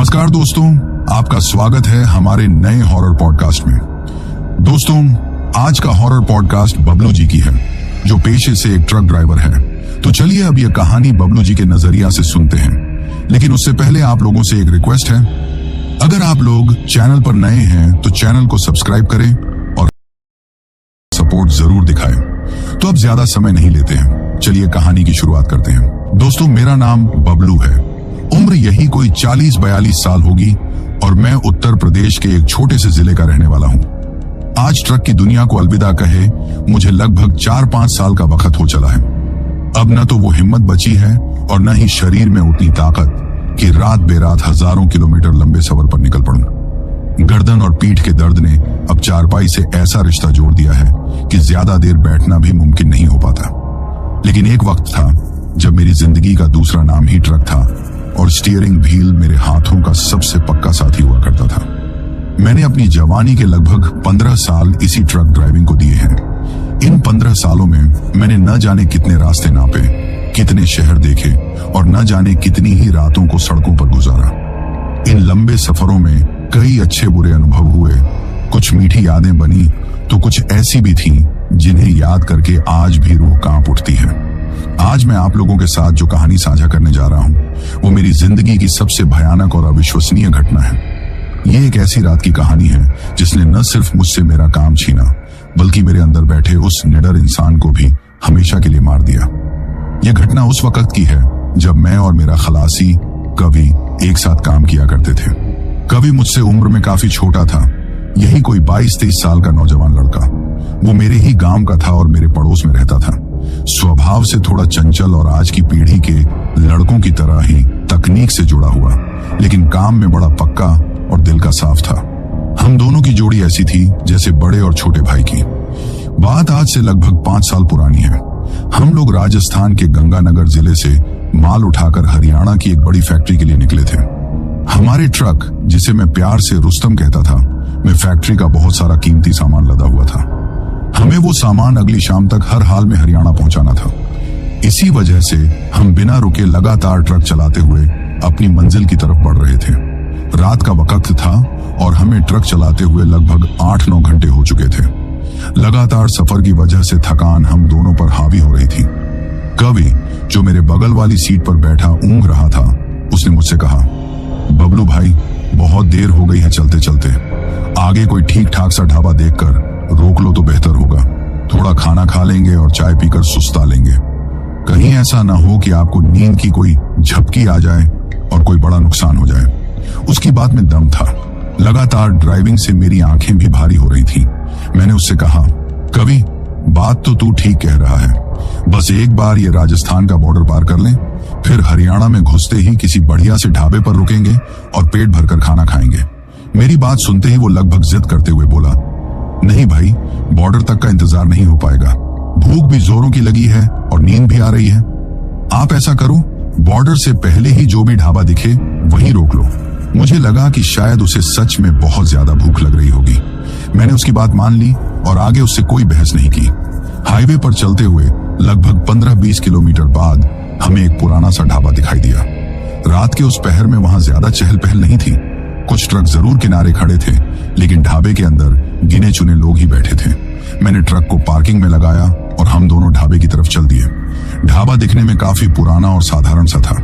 नमस्कार दोस्तों, आपका स्वागत है हमारे नए हॉरर पॉडकास्ट में। दोस्तों, आज का हॉरर पॉडकास्ट बबलू जी की है, जो पेशे से एक ट्रक ड्राइवर है। तो चलिए अब यह कहानी बबलू जी के नजरिया से सुनते हैं। लेकिन उससे पहले आप लोगों से एक रिक्वेस्ट है, अगर आप लोग चैनल पर नए हैं तो चैनल को सब्सक्राइब करें और सपोर्ट जरूर दिखाएं। तो अब ज्यादा समय नहीं लेते हैं, चलिए कहानी की शुरुआत करते हैं। दोस्तों, मेरा नाम बबलू है। उम्र यही कोई 40-42 साल होगी और मैं उत्तर प्रदेश के एक छोटे से जिले का रहने वाला हूं। आज ट्रक की दुनिया को अलविदा कहे मुझे लगभग 4-5 साल का वक्त हो चला है। अब न तो वो हिम्मत बची है और न ही शरीर में उतनी ताकत कि रात बेरात हजारों किलोमीटर लंबे सफर पर निकल पड़ूं। गर्दन और पीठ के दर्द ने अब चारपाई से ऐसा रिश्ता जोड़ दिया है कि ज्यादा देर बैठना भी मुमकिन नहीं हो पाता। लेकिन एक वक्त था जब मेरी जिंदगी का दूसरा नाम ही ट्रक था और स्टीयरिंग व्हील मेरे हाथों का सबसे पक्का साथी हुआ करता था। मैंने अपनी जवानी के लगभग 15 साल इसी ट्रक ड्राइविंग को दिए हैं। इन 15 सालों में मैंने न जाने कितने रास्ते नापे, कितने शहर देखे और न जाने कितनी ही रातों को सड़कों पर गुजारा। इन लंबे सफरों में कई अच्छे बुरे अनुभव हुए, कुछ मीठी यादें बनी तो कुछ ऐसी भी थीं जिन्हें याद करके आज भी रूह कांप उठती है। आज मैं आप लोगों के साथ जो कहानी साझा करने जा रहा हूं, वो मेरी जिंदगी की सबसे भयानक और अविश्वसनीय घटना है। ये एक ऐसी रात की कहानी है जिसने न सिर्फ मुझसे मेरा काम छीना, बल्कि मेरे अंदर बैठे उस निडर इंसान को भी हमेशा के लिए मार दिया। यह घटना उस वक्त की है जब मैं और मेरा खलासी कवि एक साथ काम किया करते थे। कवि मुझसे उम्र में काफी छोटा था, यही कोई 22-23 साल का नौजवान लड़का। वो मेरे ही गांव का था और मेरे पड़ोस में रहता था। स्वभाव से थोड़ा चंचल और आज की पीढ़ी के लड़कों की तरह ही तकनीक से जुड़ा हुआ, लेकिन काम में बड़ा पक्का और दिल का साफ था। हम दोनों की जोड़ी ऐसी थी जैसे बड़े और छोटे भाई की। बात आज से लगभग 5 साल पुरानी है। हम लोग राजस्थान के गंगानगर जिले से माल उठाकर हरियाणा की एक बड़ी फैक्ट्री के लिए निकले थे। हमारे ट्रक, जिसे मैं प्यार से रुस्तम कहता था, में फैक्ट्री का बहुत सारा कीमती सामान लदा हुआ था। हमें वो सामान अगली शाम तक हर हाल में हरियाणा पहुंचाना था। इसी वजह से हम बिना रुके लगातार ट्रक चलाते हुए अपनी मंजिल की तरफ बढ़ रहे थे। रात का वक्त था और हमें ट्रक चलाते हुए लगभग 8-9 घंटे हो चुके थे। लगातार सफर की वजह से थकान हम दोनों पर हावी हो रही थी। कवि, जो मेरे बगल वाली सीट पर बैठा ऊँघ रहा था, उसने मुझसे कहा, बबलू भाई, बहुत देर हो गई है चलते चलते, आगे कोई ठीक ठाक सा ढाबा देखकर रोक लो तो बेहतर होगा। थोड़ा खाना खा लेंगे और चाय पीकर सुस्ता लेंगे। कहीं ऐसा ना हो कि आपको नींद की कोई झपकी आ जाए और कोई बड़ा नुकसान हो जाए। उसकी बात में दम था। लगातार ड्राइविंग से मेरी आंखें भी भारी हो रही थी। मैंने उससे कहा, कवि, बात तो तू ठीक कह रहा है, बस एक बार ये राजस्थान का बॉर्डर पार कर लें, फिर हरियाणा में घुसते ही किसी बढ़िया से ढाबे पर रुकेंगे और पेट भरकर खाना खाएंगे। मेरी बात सुनते ही वो लगभग जिद करते हुए बोला, नहीं भाई, बॉर्डर तक का इंतजार नहीं हो पाएगा। भूख भी जोरों की लगी है और नींद भी आ रही है। आप ऐसा करो, बॉर्डर से पहले ही जो भी ढाबा दिखे वहीं रोक लो। मुझे लगा कि शायद उसे सच में बहुत ज्यादा भूख लग रही होगी। मैंने उसकी बात मान ली और आगे उससे कोई बहस नहीं की। हाईवे पर चलते हुए लगभग 15-20 किलोमीटर बाद हमें एक पुराना सा ढाबा दिखाई दिया। रात के उस पहर में वहां ज्यादा चहल पहल नहीं थी। कुछ ट्रक जरूर किनारे खड़े थे, लेकिन ढाबे के अंदर गिने चुने लोग ही बैठे थे। मैंने ट्रक को पार्किंग में लगाया और हम दोनों ढाबे की तरफ चल दिए। ढाबा दिखने में काफी पुराना और साधारण सा था।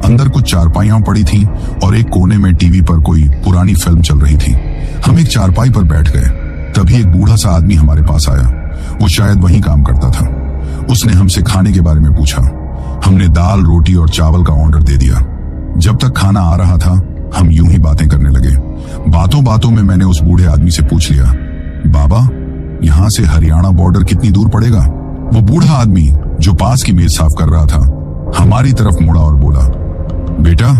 अंदर कुछ चारपाइयां पड़ी थीं और एक कोने में टीवी पर कोई पुरानी फिल्म चल रही थी। हम एक चारपाई पर बैठ गए। तभी एक बूढ़ा सा आदमी हमारे पास आया। वो शायद वहीं काम करता था। उसने हमसे खाने के बारे में पूछा। हमने दाल, रोटी और चावल का ऑर्डर दे दिया। जब तक खाना आ रहा था, हम यूं ही बातें करने लगे। बातों बातों में मैंने उस बूढ़े आदमी से पूछ लिया, बाबा, यहाँ से हरियाणा बॉर्डर कितनी दूर पड़ेगा? वो बूढ़ा आदमी, जो पास की मेज साफ कर रहा था, हमारी तरफ मुड़ा और बोला, बेटा,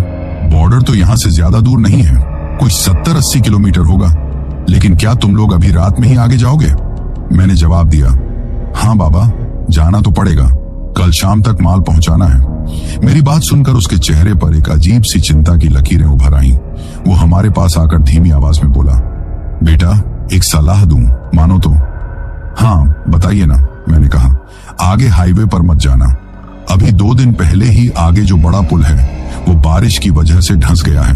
बॉर्डर तो यहाँ से ज्यादा दूर नहीं है, कोई 70-80 किलोमीटर होगा। लेकिन क्या तुम लोग अभी रात में ही आगे जाओगे? मैंने जवाब दिया, हाँ बाबा, जाना तो पड़ेगा, कल शाम तक माल पहुंचाना है। मेरी बात सुनकर उसके चेहरे पर एक अजीब सी चिंता की लकीरें उभर आईं। वो हमारे पास आकर धीमी आवाज में बोला, बेटा, एक सलाह दूं, मानो तो? हाँ बताइए ना, मैंने कहा। आगे हाईवे पर मत जाना। अभी 2 दिन पहले ही आगे जो बड़ा पुल है वो बारिश की वजह से धंस गया है।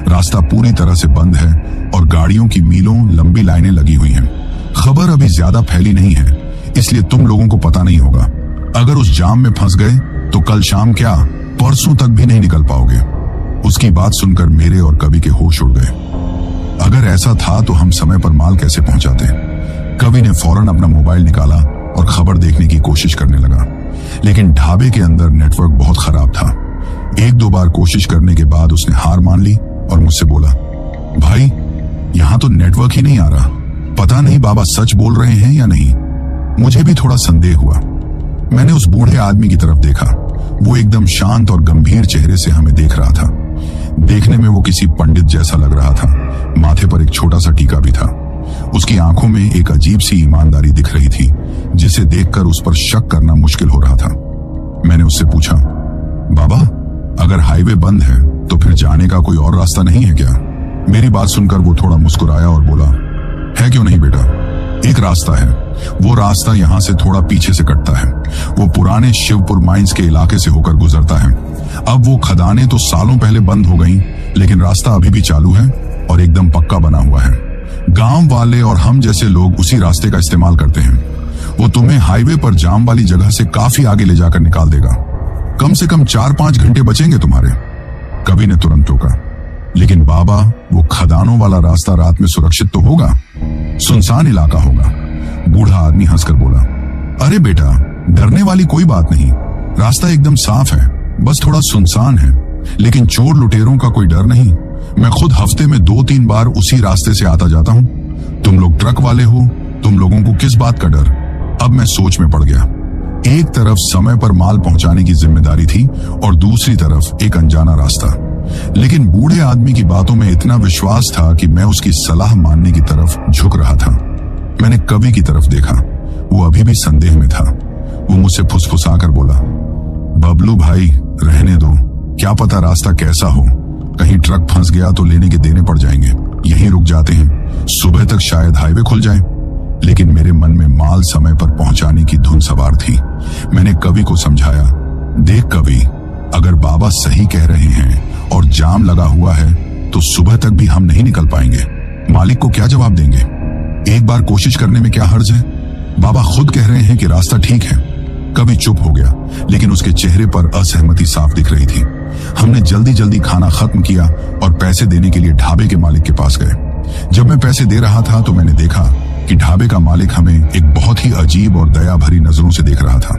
रास्ता पूरी तरह से बंद है और गाड़ियों की मीलों लंबी लाइनें लगी हुई हैं। खबर अभी ज्यादा फैली नहीं है, इसलिए तुम लोगों को पता नहीं होगा। अगर उस जाम में फंस गए तो कल शाम क्या, परसों तक भी नहीं निकल पाओगे। उसकी बात सुनकर मेरे और कवि के होश उड़ गए। अगर ऐसा था तो हम समय पर माल कैसे पहुंचाते? कवि ने फौरन अपना मोबाइल निकाला और खबर देखने की कोशिश करने लगा, लेकिन ढाबे के अंदर नेटवर्क बहुत खराब था। 1-2 बार कोशिश करने के बाद उसने हार मान ली और मुझसे बोला, भाई यहां तो नेटवर्क ही नहीं आ रहा। पता नहीं बाबा सच बोल रहे हैं या नहीं। मुझे भी थोड़ा संदेह हुआ। मैंने उस बूढ़े आदमी की तरफ देखा। वो एकदम शांत और गंभीर चेहरे से हमें देख रहा था। देखने में वो किसी पंडित जैसा लग रहा था। माथे पर एक छोटा सा टीका भी था। उसकी आंखों में एक अजीब सी ईमानदारी दिख रही थी, जिसे देखकर उस पर शक करना मुश्किल हो रहा था। मैंने उससे पूछा, बाबा अगर हाईवे बंद है तो फिर जाने का कोई और रास्ता नहीं है क्या? मेरी बात सुनकर वो थोड़ा मुस्कुराया और बोला, है क्यों नहीं बेटा, एक रास्ता है। वो रास्ता यहाँ से थोड़ा पीछे से कटता है। वो पुराने शिवपुर माइंस के इलाके से होकर गुजरता है। अब वो खदानें तो सालों पहले बंद हो गईं, लेकिन रास्ता अभी भी चालू है और एकदम पक्का बना हुआ है। गांव वाले और हम जैसे लोग उसी रास्ते का इस्तेमाल करते हैं। वो तुम्हें हाईवे पर जाम वाली जगह से काफी आगे ले जाकर निकाल देगा। कम से कम 4-5 घंटे बचेंगे तुम्हारे। कवि ने तुरंत टोका, लेकिन बाबा वो खदानों वाला रास्ता रात में सुरक्षित तो होगा? सुनसान इलाका होगा। बूढ़ा आदमी हंसकर बोला, अरे बेटा डरने वाली कोई बात नहीं। रास्ता एकदम साफ है, बस थोड़ा सुनसान है, लेकिन चोर लुटेरों का कोई डर नहीं। मैं खुद हफ्ते में 2-3 बार उसी रास्ते से आता जाता हूँ। तुम लोग ट्रक वाले हो, तुम लोगों को किस बात का डर? अब मैं सोच में पड़ गया। एक तरफ समय पर माल पहुंचाने की जिम्मेदारी थी और दूसरी तरफ एक अनजाना रास्ता। लेकिन बूढ़े आदमी की बातों में इतना विश्वास था कि मैं उसकी सलाह मानने की तरफ झुक रहा था। मैंने कवि की तरफ देखा। वो अभी भी संदेह में था। वो मुझसे फुसफुसाकर बोला, बबलू भाई रहने दो, क्या पता रास्ता कैसा हो। कहीं ट्रक फंस गया तो लेने के देने पड़ जाएंगे। यहीं रुक जाते हैं, सुबह तक शायद हाईवे खुल जाए। लेकिन मेरे मन में माल समय पर पहुंचाने की धुन सवार थी। मैंने कवि को समझाया, देख कवि, अगर बाबा सही कह रहे हैं और जाम लगा हुआ है तो सुबह तक भी हम नहीं निकल पाएंगे। मालिक को क्या जवाब देंगे? एक बार कोशिश करने में क्या हर्ज है? बाबा खुद कह रहे हैं कि रास्ता ठीक है। कवि चुप हो गया, लेकिन उसके चेहरे पर असहमति साफ दिख रही थी। हमने जल्दी जल्दी खाना खत्म किया और पैसे देने के लिए ढाबे के मालिक के पास गए। जब मैं पैसे दे रहा था तो मैंने देखा कि ढाबे का मालिक हमें एक बहुत ही अजीब और दया भरी नजरों से देख रहा था,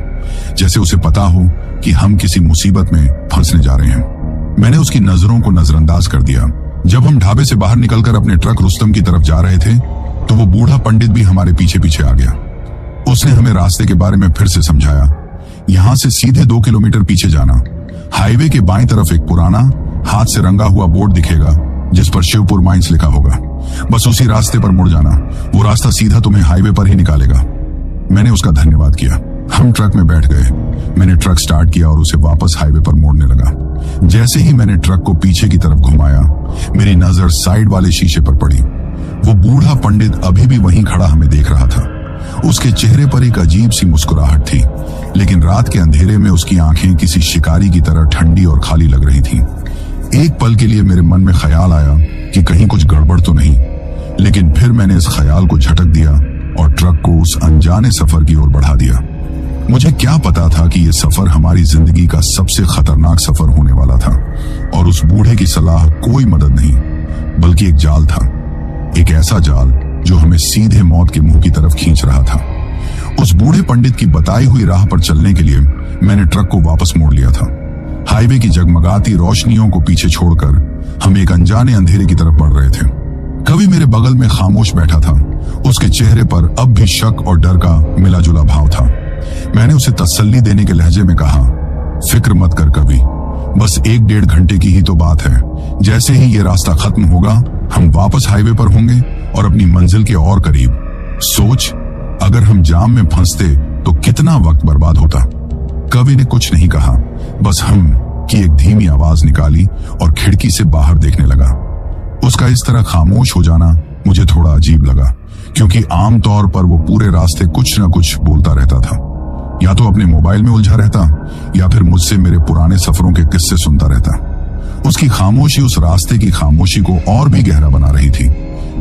जैसे उसे पता हो कि हम किसी मुसीबत में फंसने जा रहे हैं। मैंने उसकी नजरों को नजरअंदाज कर दिया। जब हम ढाबे से बाहर निकलकर अपने ट्रक रुस्तम की तरफ जा रहे थे तो वो बूढ़ा पंडित भी हमारे पीछे पीछे आ गया। उसने हमें रास्ते के बारे में फिर से समझाया। यहाँ से सीधे 2 किलोमीटर पीछे जाना। हाईवे के बाईं तरफ एक पुराना हाथ से रंगा हुआ बोर्ड दिखेगा जिस पर शिवपुर माइंस लिखा होगा। बस उसी रास्ते पर मुड़ जाना। वो रास्ता सीधा तुम्हें हाईवे पर ही निकालेगा। मैंने उसका धन्यवाद किया। हम ट्रक में बैठ गए। मैंने ट्रक स्टार्ट किया और उसे वापस हाईवे पर मोड़ने लगा। जैसे ही मैंने ट्रक को पीछे की तरफ घुमाया, मेरी नजर साइड वाले शीशे पर पड़ी। वो बूढ़ा पंडित अभी भी वहीं खड़ा हमें देख रहा था। उसके चेहरे पर एक अजीब सी मुस्कुराहट थी, लेकिन रात के अंधेरे में उसकी आंखें किसी शिकारी की तरह ठंडी और खाली लग रही थीं। एक पल के लिए मेरे मन में ख्याल आया कि कहीं कुछ गड़बड़ तो नहीं, लेकिन फिर मैंने इस ख्याल को झटक दिया और ट्रक को उस अनजाने सफर की ओर बढ़ा दिया। मुझे क्या पता था कि यह सफर हमारी जिंदगी का सबसे खतरनाक सफर होने वाला था और उस बूढ़े की सलाह कोई मदद नहीं, बल्कि एक जाल था। एक ऐसा जाल जो हमें सीधे मौत के मुंह की तरफ खींच रहा था। उस बूढ़े पंडित की बताई हुई राह पर चलने के लिए मैंने ट्रक को वापस मोड़ लिया था। हाईवे की जगमगाती रोशनियों को पीछे छोड़कर हम एक अनजाने अंधेरे की तरफ बढ़ रहे थे। कवि मेरे बगल में खामोश बैठा था। उसके चेहरे पर अब भी शक और डर का मिला जुला भाव था। मैंने उसे तसल्ली देने के लहजे में कहा, फिक्र मत कर कवि, बस 1-1.5 घंटे की ही तो बात है। जैसे ही ये रास्ता खत्म होगा हम वापस हाईवे पर होंगे और अपनी मंजिल के और करीब। सोच, अगर हम जाम में फंसते तो कितना वक्त बर्बाद होता। कवि ने कुछ नहीं कहा, बस हम की एक धीमी आवाज निकाली और खिड़की से बाहर देखने लगा। उसका इस तरह खामोश हो जाना मुझे थोड़ा अजीब लगा, क्योंकि आमतौर पर वो पूरे रास्ते कुछ न कुछ बोलता रहता था। या तो अपने मोबाइल में उलझा रहता या फिर मुझसे मेरे पुराने सफरों के किस्से सुनता रहता। उसकी खामोशी उस रास्ते की खामोशी को और भी गहरा बना रही थी।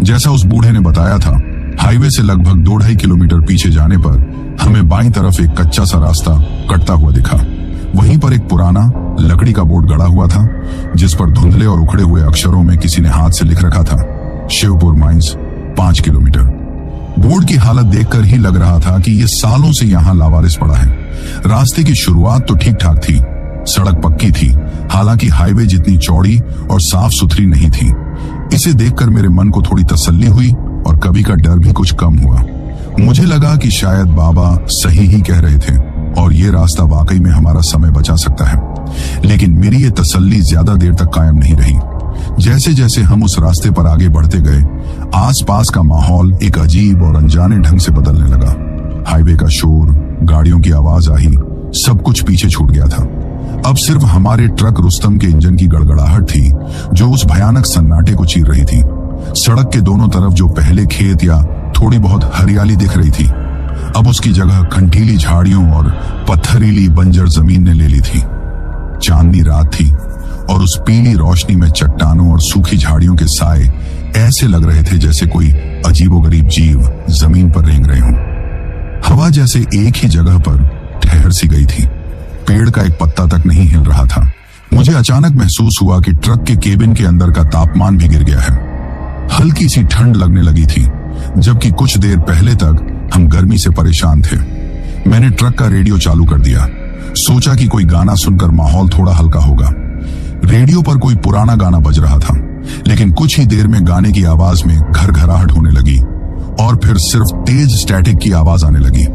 जैसा उस बूढ़े ने बताया था, हाईवे से लगभग 2-2.5 किलोमीटर पीछे जाने पर हमें बाईं तरफ एक कच्चा सा रास्ता कटता हुआ दिखा। वहीं पर एक पुराना लकड़ी का बोर्ड गड़ा हुआ था, जिस पर धुंधले और उखड़े हुए अक्षरों में किसी ने हाथ से लिख रखा था, शिवपुर माइंस 5 किलोमीटर। बोर्ड की हालत देखकर ही लग रहा था कि ये सालों से यहाँ लावारिस पड़ा है। रास्ते की शुरुआत तो ठीक ठाक थी, सड़क पक्की थी, हालांकि हाईवे जितनी चौड़ी और साफ सुथरी नहीं थी। इसे देखकर मेरे मन को थोड़ी तसल्ली हुई और कभी का डर भी कुछ कम हुआ। मुझे लगा कि शायद बाबा सही ही कह रहे थे और ये रास्ता वाकई में हमारा समय बचा सकता है। लेकिन मेरी ये तसल्ली ज्यादा देर तक कायम नहीं रही। जैसे जैसे हम उस रास्ते पर आगे बढ़ते गए, आसपास का माहौल एक अजीब और अनजाने ढंग से बदलने लगा। हाईवे का शोर, गाड़ियों की आवाजाही, सब कुछ पीछे छूट गया था। अब सिर्फ हमारे ट्रक रुस्तम के इंजन की गड़गड़ाहट थी जो उस भयानक सन्नाटे को चीर रही थी। सड़क के दोनों तरफ जो पहले खेत या थोड़ी बहुत हरियाली दिख रही थी, अब उसकी जगह खंडीली झाड़ियों और पत्थरीली बंजर जमीन ने ले ली थी। चांदनी रात थी और उस पीली रोशनी में चट्टानों और सूखी झाड़ियों के साए ऐसे लग रहे थे जैसे कोई अजीबोगरीब जीव जमीन पर रेंग रहे हों। हवा जैसे एक ही जगह पर ठहर सी गई थी, पेड़ का एक पत्ता तक नहीं हिल रहा था। मुझे अचानक महसूस हुआ कि ट्रक के केबिन के अंदर का तापमान भी गिर गया है। हल्की सी ठंड लगने लगी थी, जबकि कुछ देर पहले तक हम गर्मी से परेशान थे। मैंने ट्रक का रेडियो चालू कर दिया, सोचा कि कोई गाना सुनकर माहौल थोड़ा हल्का होगा। रेडियो पर कोई पुराना गाना बज रहा था, लेकिन कुछ ही देर में गाने की आवाज में घरघराहट होने लगी और फिर सिर्फ तेज स्टैटिक की आवाज आने लगी।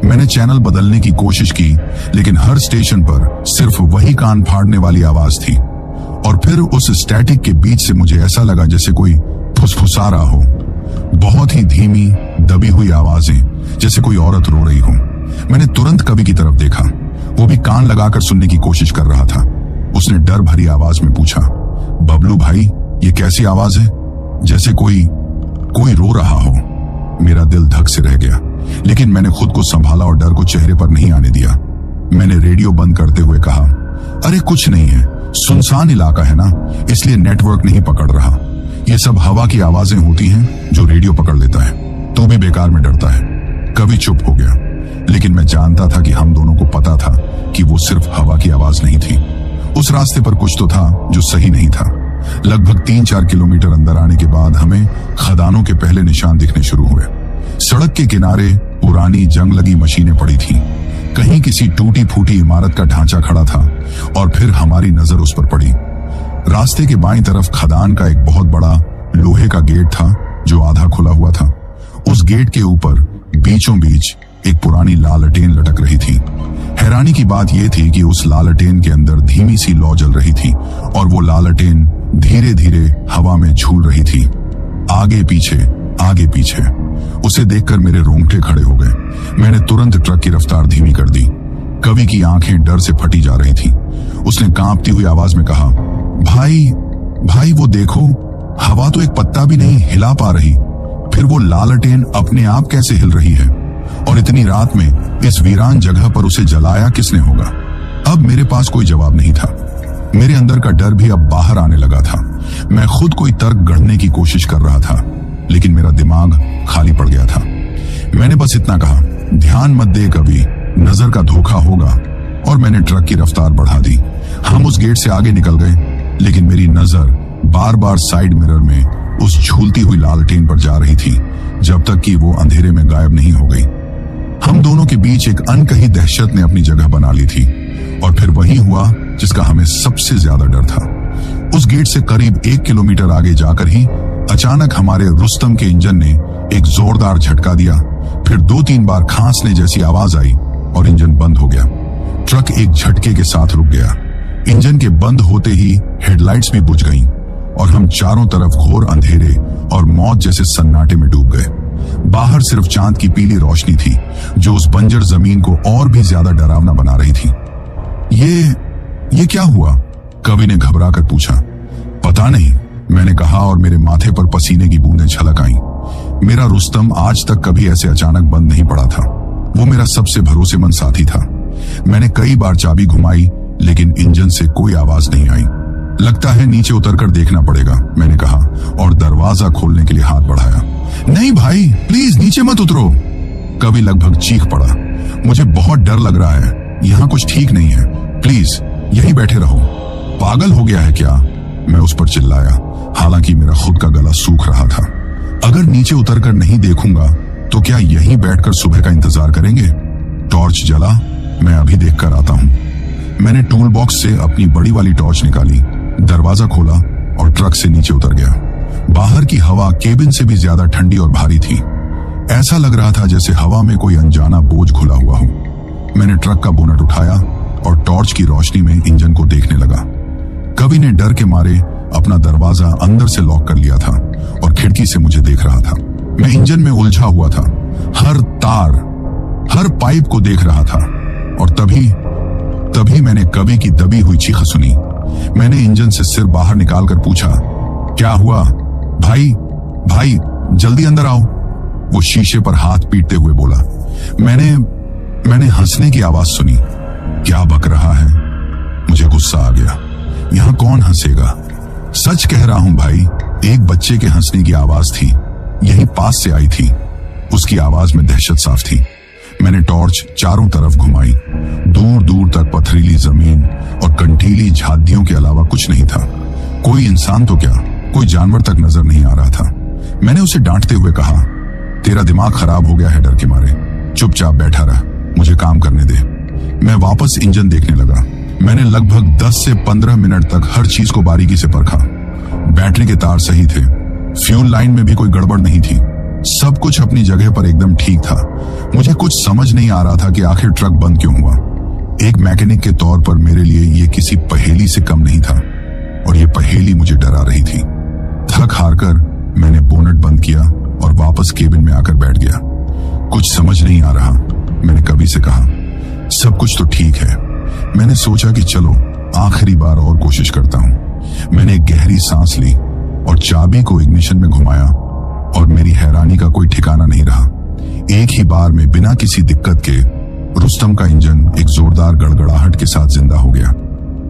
मैंने चैनल बदलने की कोशिश की, लेकिन हर स्टेशन पर सिर्फ वही कान फाड़ने वाली आवाज थी। और फिर उस स्टैटिक के बीच से मुझे ऐसा लगा जैसे कोई फुसफुसा रहा हो। बहुत ही धीमी दबी हुई आवाजें, जैसे कोई औरत रो रही हो। मैंने तुरंत कवि की तरफ देखा, वो भी कान लगाकर सुनने की कोशिश कर रहा था। उसने डर भरी आवाज में पूछा, बबलू भाई, ये कैसी आवाज है? जैसे कोई रो रहा हो। मेरा दिल धक से रह गया, लेकिन मैंने खुद को संभाला और डर को चेहरे पर नहीं आने दिया। मैंने रेडियो बंद करते हुए कहा, अरे कुछ नहीं है, सुनसान इलाका है ना, इसलिए नेटवर्क नहीं पकड़ रहा। ये सब हवा की आवाजें होती हैं जो रेडियो पकड़ लेता है। तू भी बेकार में डरता है। कवि चुप हो गया, लेकिन मैं जानता था कि हम दोनों को पता था कि वो सिर्फ हवा की आवाज नहीं थी। उस रास्ते पर कुछ तो था जो सही नहीं था। लगभग 3-4 किलोमीटर अंदर आने के बाद हमें खदानों के पहले निशान दिखने शुरू हुए। सड़क के किनारे पुरानी जंग लगी मशीनें पड़ी थीं। कहीं किसी टूटी फूटी इमारत का ढांचा खड़ा था और फिर हमारी नजर उस पर पड़ी। रास्ते के बाईं तरफ खदान का एक बहुत बड़ा लोहे का गेट था जो आधा खुला हुआ था। उस गेट के ऊपर बीचों बीच एक पुरानी लालटेन लटक रही थी। हैरानी की बात यह थी कि उस लालटेन के अंदर धीमी सी लौ जल रही थी और वो लालटेन धीरे धीरे हवा में झूल रही थी, आगे पीछे। उसे देखकर मेरे रोंगटे खड़े हो गए। मैंने तुरंत ट्रक की रफ्तार धीमी कर दी। कवि की आंखें डर से फटी जा रही थीं। उसने कांपती हुई आवाज में कहा, भाई वो देखो, हवा तो एक पत्ता भी नहीं हिला पा रही। फिर वो लालटेन अपने आप कैसे हिल रही है? और इतनी रात में इस वीरान जगह पर उसे जलाया किसने होगा? अब मेरे पास कोई जवाब नहीं था। मेरे अंदर का डर भी अब बाहर आने लगा था। मैं खुद कोई तर्क गढ़ने की कोशिश कर रहा था, लेकिन मेरा दिमाग खाली पड़ गया था। मैंने बस इतना कहा, ध्यान मत दे कवि, नजर का धोखा होगा। और मैंने ट्रक की रफ्तार बढ़ा दी। हम उस गेट से आगे निकल गए, लेकिन मेरी नजर बार बार साइड मिरर में उस झूलती हुई लालटेन पर जा रही थी, जब तक कि वो अंधेरे में गायब नहीं हो गई। हम दोनों के बीच एक अनकही दहशत ने अपनी जगह बना ली थी, और फिर वही हुआ जिसका हमें सबसे ज्यादा डर था। उस गेट से करीब 1 किलोमीटर आगे जाकर ही अचानक हमारे रुस्तम के इंजन ने एक जोरदार झटका दिया। फिर 2-3 बार खांसने जैसी आवाज आई और इंजन बंद हो गया। ट्रक एक झटके के साथ रुक गया। इंजन के बंद होते ही हेडलाइट्स भी बुझ गईं और हम चारों तरफ घोर अंधेरे और मौत जैसे सन्नाटे में डूब गए। बाहर सिर्फ चांद की पीली रोशनी थी जो उस बंजर जमीन को और भी ज्यादा डरावना बना रही थी। ये क्या हुआ? कवि ने घबरा कर पूछा। पता नहीं, मैंने कहा और मेरे माथे पर पसीने की बूंदें छलक आईं। मेरा रुस्तम आज तक कभी ऐसे अचानक बंद नहीं पड़ा था। वो मेरा सबसे भरोसेमंद साथी था। मैंने कई बार चाबी घुमाई, लेकिन इंजन से कोई आवाज नहीं आई। लगता है नीचे उतरकर देखना पड़ेगा, मैंने कहा और दरवाजा खोलने के लिए हाथ बढ़ाया। नहीं भाई, प्लीज नीचे मत उतरो। कवि लगभग चीख पड़ा। मुझे बहुत डर लग रहा है, यहाँ कुछ ठीक नहीं है, प्लीज यहीं बैठे रहो। पागल हो गया है क्या? मैं उस पर चिल्लाया, हालांकि मेरा खुद का गला सूख रहा था। अगर नीचे उतरकर नहीं देखूंगा तो क्या यहीं बैठकर सुबह का इंतजार करेंगे? टॉर्च जला, मैं अभी देखकर आता हूं। मैंने टूल बॉक्स से अपनी बड़ी वाली टॉर्च निकाली, दरवाजा खोला और ट्रक से नीचे उतर गया। बाहर की हवा केबिन से भी ज्यादा ठंडी और भारी थी। ऐसा लग रहा था जैसे हवा में कोई अनजाना बोझ घुला हुआ हो। मैंने ट्रक का बोनट उठाया और टॉर्च की रोशनी में इंजन को देखने लगा। कवि ने डर के मारे अपना दरवाजा अंदर से लॉक कर लिया था और खिड़की से मुझे देख रहा था। मैं इंजन में उलझा हुआ था, हर तार, हर पाइप को देख रहा था। और तभी मैंने कवि की दबी हुई चीख सुनी। मैंने इंजन से सिर बाहर निकालकर पूछा, क्या हुआ? भाई जल्दी अंदर आओ। वो शीशे पर हाथ पीटते हुए बोला। मैंने हंसने की आवाज सुनी। क्या बक रहा है? मुझे गुस्सा आ गया। यहां कौन हंसेगा? सच कह रहा हूं भाई, एक बच्चे के हंसने की आवाज थी, यही पास से आई थी। उसकी आवाज में दहशत साफ थी। मैंने टॉर्च चारों तरफ घुमाई। दूर दूर तक पथरीली जमीन और कंटीली झादियों के अलावा कुछ नहीं था। कोई इंसान तो क्या, कोई जानवर तक नजर नहीं आ रहा था। मैंने उसे डांटते हुए कहा, तेरा दिमाग खराब हो गया है डर के मारे, चुपचाप बैठा रह, मुझे काम करने दे। मैं वापस इंजन देखने लगा। मैंने लगभग 10 से 15 मिनट तक हर चीज को बारीकी से परखा। बैटरी के तार सही थे, फ्यूल लाइन में भी कोई गड़बड़ नहीं थी, सब कुछ अपनी जगह पर एकदम ठीक था। मुझे कुछ समझ नहीं आ रहा था कि आखिर ट्रक बंद क्यों हुआ। एक मैकेनिक के तौर पर मेरे लिए ये किसी पहेली से कम नहीं था और ये पहेली मुझे डरा रही थी। थक हारकर मैंने बोनट बंद किया और वापस केबिन में आकर बैठ गया। कुछ समझ नहीं आ रहा, मैंने कवि से कहा। सब कुछ तो ठीक है। मैंने सोचा कि चलो आखिरी बार और कोशिश करता हूं। मैंने एक गहरी सांस ली और चाबी को इग्निशन में घुमाया और मेरी हैरानी का कोई ठिकाना नहीं रहा। एक ही बार में बिना किसी दिक्कत के रुस्तम का इंजन एक जोरदार गड़गड़ाहट के साथ जिंदा हो गया।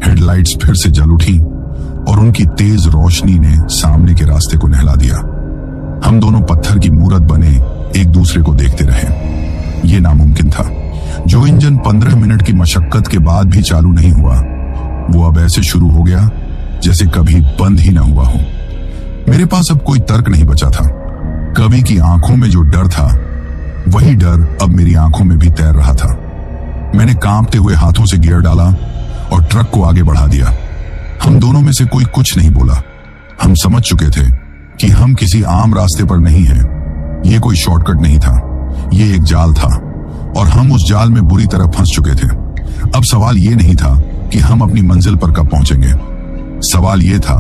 हेडलाइट्स फिर से जल उठी और उनकी तेज रोशनी ने सामने के रास्ते को नहला दिया। हम दोनों पत्थर की मूरत बने एक दूसरे को देखते रहे। ये नामुमकिन था। जो इंजन 15 मिनट की मशक्कत के बाद भी चालू नहीं हुआ, वो अब ऐसे शुरू हो गया जैसे कभी बंद ही ना हुआ हो। मेरे पास अब कोई तर्क नहीं बचा था। कवि की आंखों में जो डर था, वही डर अब मेरी आंखों में भी तैर रहा था। मैंने कांपते हुए हाथों से गियर डाला और ट्रक को आगे बढ़ा दिया। हम दोनों में से कोई कुछ नहीं बोला। हम समझ चुके थे कि हम किसी आम रास्ते पर नहीं हैं। ये कोई शॉर्टकट नहीं था, ये एक जाल था और हम उस जाल में बुरी तरह फंस चुके थे। अब सवाल ये नहीं था कि हम अपनी मंजिल पर कब पहुंचेंगे। सवाल ये था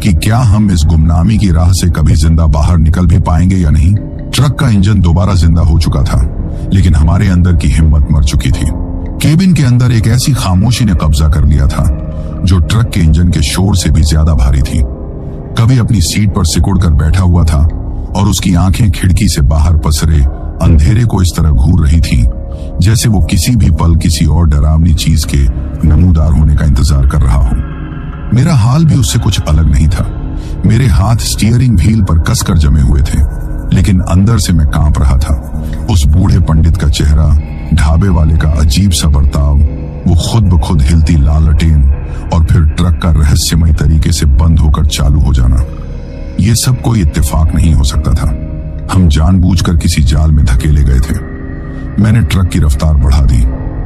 कि क्या हम इस गुमनामी की राह से कभी जिंदा बाहर निकल भी पाएंगे या नहीं। ट्रक का इंजन दोबारा जिंदा हो चुका था, लेकिन हमारे अंदर की हिम्मत मर चुकी थी। केबिन के अंदर एक ऐसी खामोशी ने कब्जा कर लिया था जो ट्रक के इंजन के शोर से भी ज्यादा भारी थी। कवि अपनी सीट पर सिकुड़ कर बैठा हुआ था और उसकी आंखें खिड़की से बाहर पसरे अंधेरे को इस तरह घूर रही थीं, जैसे वो किसी भी पल किसी और डरावनी चीज के नमूदार होने का इंतजार कर रहा हो। मेरा हाल भी उससे कुछ अलग नहीं था। मेरे हाथ स्टीयरिंग व्हील पर कसकर जमे हुए थे, लेकिन अंदर से मैं कांप रहा था। उस बूढ़े पंडित का चेहरा, ढाबे वाले का अजीब सा बर्ताव, वो खुद ब खुद हिलती लाल लटेन और फिर ट्रक का रहस्यमय तरीके से बंद होकर चालू हो जाना, ये सब कोई इत्तेफाक नहीं हो सकता था। हम जानबूझकर किसी जाल में धकेले गए थे। मैंने ट्रक की रफ्तार बढ़ा दी।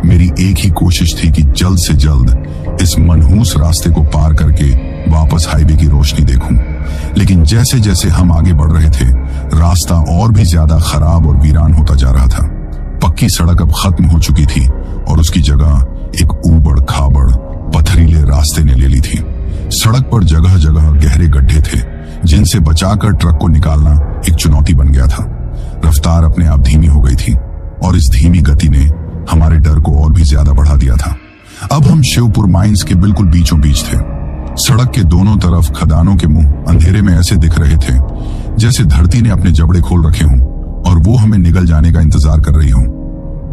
मेरी एक ही कोशिश थी कि जल्द से जल्द इस मनहूस रास्ते को पार करके वापस हाईवे की रोशनी देखूं। लेकिन जैसे जैसे हम आगे बढ़ रहे थे, रास्ता और भी ज्यादा खराब और वीरान होता जा रहा था। पक्की सड़क अब खत्म हो चुकी थी और उसकी जगह एक ऊबड़ खाबड़ पथरीले रास्ते ने ले ली थी। सड़क पर जगह जगह गहरे गड्ढे थे, जिनसे बचाकर ट्रक को निकालना एक चुनौती बन गया था। रफ्तार अपने आप धीमी हो गई थी और इस धीमी गति ने हमारे डर को और भी ज्यादा बढ़ा दिया था। अब हम शिवपुर माइंस के बिल्कुल बीचों बीच थे। सड़क के दोनों तरफ खदानों के मुंह अंधेरे में ऐसे दिख रहे थे जैसे धरती ने अपने जबड़े खोल रखे हों और वो हमें निगल जाने का इंतजार कर रही हो।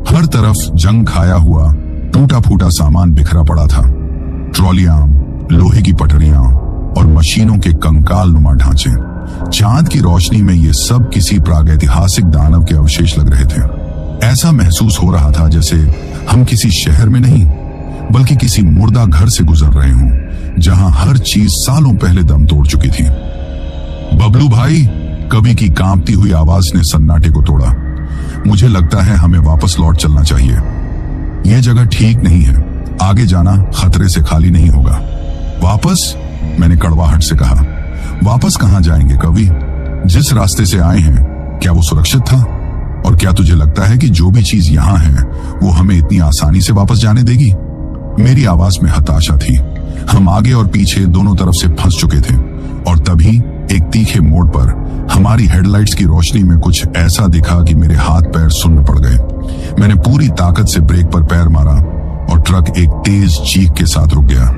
हर तरफ जंग खाया हुआ टूटा फूटा सामान बिखरा पड़ा था। ट्रॉलियां, लोहे की पटरियां और मशीनों के कंकाल नुमा ढांचे। चांद की रोशनी में ये सब किसी प्रागैतिहासिक दानव के अवशेष लग रहे थे। ऐसा महसूस हो रहा था जैसे हम किसी शहर में नहीं बल्कि किसी मुर्दा घर से गुजर रहे हों, जहां हर चीज सालों पहले दम तोड़ चुकी थी। बबलू भाई, कवि की कांपती हुई आवाज ने सन्नाटे को तोड़ा। मुझे लगता है हमें वापस लौट चलना चाहिए। यह जगह ठीक नहीं है। आगे जाना खतरे से खाली नहीं होगा। वापस? मैंने कड़वाहट से कहा। वापस कहां जाएंगे कवि? जिस रास्ते से आए हैं, क्या वो सुरक्षित था? और क्या तुझे लगता है कि जो भी चीज यहां है वो हमें इतनी आसानी से वापस जाने देगी? मेरी आवाज में हताशा थी। हम आगे और पीछे दोनों तरफ से फंस चुके थे और तभी एक तीखे मोड़ पर हमारी हेडलाइट्स की रोशनी में कुछ ऐसा दिखा कि मेरे हाथ पैर सुन्न पड़ गए। मैंने पूरी ताकत से ब्रेक पर पैर मारा और ट्रक एक तेज चीख के साथ रुक गया।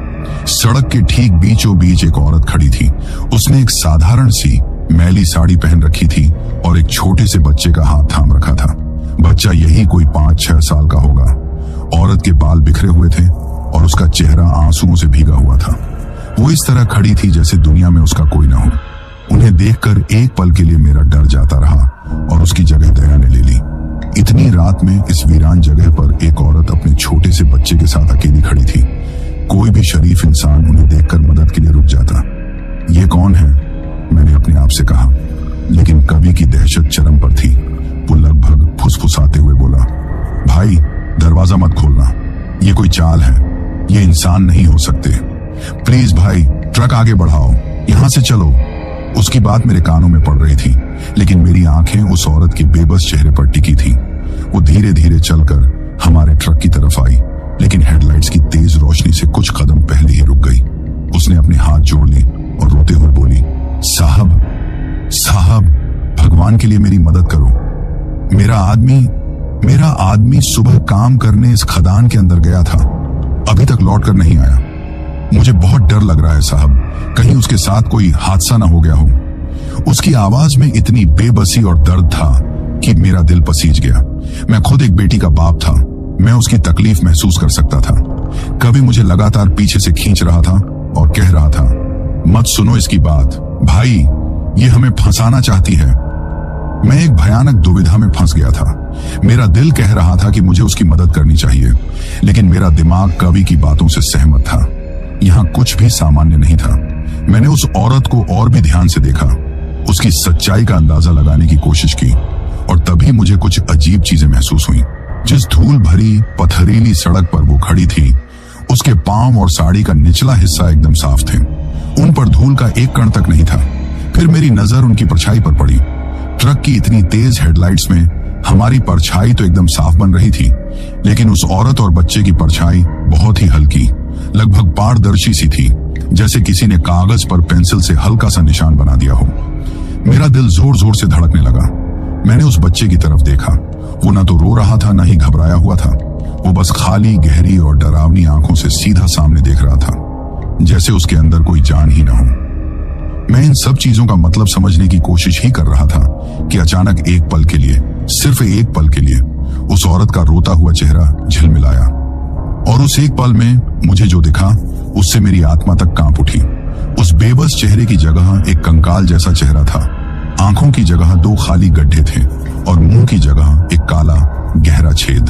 सड़क के ठीक बीचों बीच एक औरत खड़ी थी। उसने एक साधारण सी मैली साड़ी पहन रखी थी और एक छोटे से बच्चे का हाथ थाम रखा था। बच्चा यही कोई 5-6 साल का होगा। औरत के बाल बिखरे हुए थे और उसका चेहरा आंसुओं से भीगा हुआ था। वो इस तरह खड़ी थी जैसे दुनिया में उसका कोई ना हो। उन्हें देखकर एक पल के लिए मेरा डर जाता रहा और उसकी जगह दया ने ले ली। इतनी रात में इस वीरान जगह पर एक औरत अपने छोटे से बच्चे के साथ अकेली खड़ी थी। कोई भी शरीफ इंसान उन्हें देखकर मदद के लिए रुक जाता। ये कौन है? मैंने अपने आप से कहा, लेकिन कवि की दहशत चरम पर थी। वो लगभग फुसफुसाते हुए बोला, भाई दरवाजा मत खोलना, ये कोई चाल है, ये इंसान नहीं हो सकते। प्लीज भाई, ट्रक आगे बढ़ाओ, यहां से चलो। उसकी बात मेरे कानों में पड़ रही थी, लेकिन मेरी आंखें उस औरत के बेबस चेहरे पर टिकी थी। वो धीरे धीरे चलकर हमारे ट्रक की तरफ आई, लेकिन हेडलाइट्स की तेज रोशनी से कुछ कदम पहले ही रुक गई। उसने अपने हाथ जोड़ लिए और रोते हुए बोली, साहब साहब, भगवान के लिए मेरी मदद करो। मेरा आदमी सुबह काम करने इस खदान के अंदर गया था, अभी तक लौट कर नहीं आया। मुझे बहुत डर लग रहा है साहब, कहीं उसके साथ कोई हादसा ना हो गया हो। उसकी आवाज में इतनी बेबसी और दर्द था कि मेरा दिल पसीज गया। मैं खुद एक बेटी का बाप था, मैं उसकी तकलीफ महसूस कर सकता था। कवि मुझे लगातार पीछे से खींच रहा था और कह रहा था, मत सुनो इसकी बात भाई, ये हमें फंसाना चाहती है। मैं एक भयानक दुविधा में फंस गया था। मेरा दिल कह रहा था कि मुझे उसकी मदद करनी चाहिए, लेकिन मेरा दिमाग कवि की बातों से सहमत था। यहाँ कुछ भी सामान्य नहीं था। मैंने उस औरत को और भी ध्यान से देखा, उसकी सच्चाई का अंदाजा लगाने की कोशिश की और तभी मुझे कुछ अजीब चीजें महसूस हुई। जिस धूल भरी पथरीली सड़क पर वो खड़ी थी, उसके पांव और साड़ी का निचला हिस्सा एकदम साफ थे। उन पर धूल का एक कण तक नहीं था। फिर मेरी नजर उनकी परछाई पर पड़ी। ट्रक की इतनी तेज हेडलाइट्स में हमारी परछाई तो एकदम साफ बन रही थी, लेकिन उस औरत और बच्चे की परछाई बहुत ही हल्की, लगभग पारदर्शी सी थी, जैसे किसी ने कागज पर पेंसिल से हल्का सा निशान बना दिया हो। मेरा दिल जोर जोर से धड़कने लगा। मैंने उस बच्चे की तरफ देखा। वो न तो रो रहा था, न ही घबराया हुआ था। वो बस खाली, गहरी और डरावनी आंखों से सीधा सामने देख रहा था, जैसे उसके अंदर कोई जान ही न हो। मैं इन सब चीजों का मतलब समझने की कोशिश ही कर रहा था कि अचानक एक पल के लिए, सिर्फ एक पल के लिए, उस औरत का रोता हुआ चेहरा झिलमिलाया और उस एक पल में मुझे जो दिखा उससे मेरी आत्मा तक कांप उठी। उस बेबस चेहरे की जगह एक कंकाल जैसा चेहरा था। आंखों की जगह 2 खाली गड्ढे थे और मुंह की जगह एक काला गहरा छेद।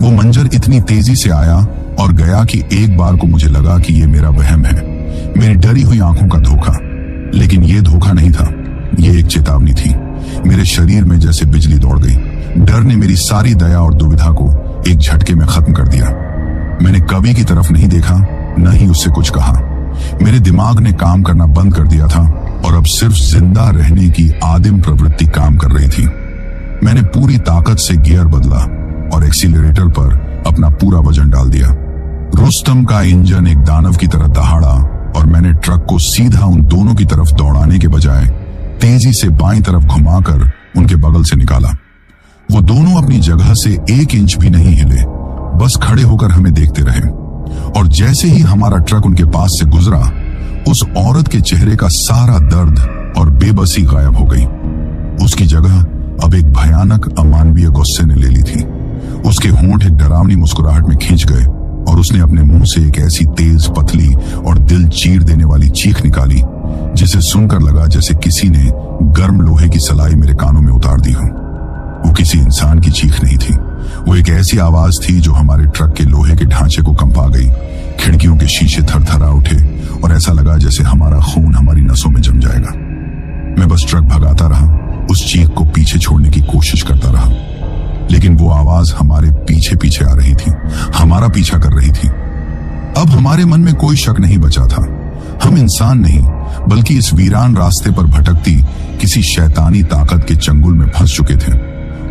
वो मंजर इतनी तेजी से आया और गया कि एक बार को मुझे लगा कि ये मेरा वहम है, मेरी डरी हुई आंखों का धोखा। लेकिन ये धोखा नहीं था, ये एक चेतावनी थी। मेरे शरीर में जैसे बिजली दौड़ गई। डर ने मेरी सारी दया और दुविधा को एक झटके में खत्म कर दिया। मैंने कवि की तरफ नहीं देखा, न ही उससे कुछ कहा। मेरे दिमाग ने काम करना बंद कर दिया था और अब सिर्फ जिंदा रहने की आदिम प्रवृत्ति काम कर रही थी। मैंने पूरी ताकत से गियर बदला और एक्सीलरेटर पर अपना पूरा वजन डाल दिया। रुस्तम का इंजन एक दानव की तरह दहाड़ा और मैंने ट्रक को सीधा उन दोनों की तरफ दौड़ाने के बजाय तेजी से बाईं तरफ घुमाकर उनके बगल से निकाला। वो दोनों अपनी जगह से 1 इंच भी नहीं हिले, बस खड़े होकर हमें देखते रहे। और जैसे ही हमारा ट्रक उनके पास से गुजरा, उस औरत के चेहरे का सारा दर्द और बेबसी गायब हो गई। उसकी जगह अब एक भयानक अमानवीय गुस्से ने ले ली थी। उसके होंठ एक डरावनी मुस्कुराहट में खींच गए और उसने अपने मुंह से एक ऐसी तेज, पतली और दिल चीर देने वाली चीख निकाली जिसे सुनकर लगा जैसे किसी ने गर्म लोहे की सलाई मेरे कानों में उतार दी हो। वो किसी इंसान की चीख नहीं थी, वो एक ऐसी आवाज थी जो हमारे ट्रक के लोहे के ढांचे को कंपा गई। खिड़कियों के शीशे थरथरा उठे और ऐसा लगा जैसे हमारा खून हमारी नसों में जम जाएगा। मैं बस ट्रक भगाता रहा, उस चीख को पीछे छोड़ने की कोशिश करता रहा, लेकिन वो आवाज हमारे पीछे पीछे आ रही थी, हमारा पीछा कर रही थी। अब हमारे मन में कोई शक नहीं बचा था, हम इंसान नहीं बल्कि इस वीरान रास्ते पर भटकती किसी शैतानी ताकत के चंगुल में फंस चुके थे,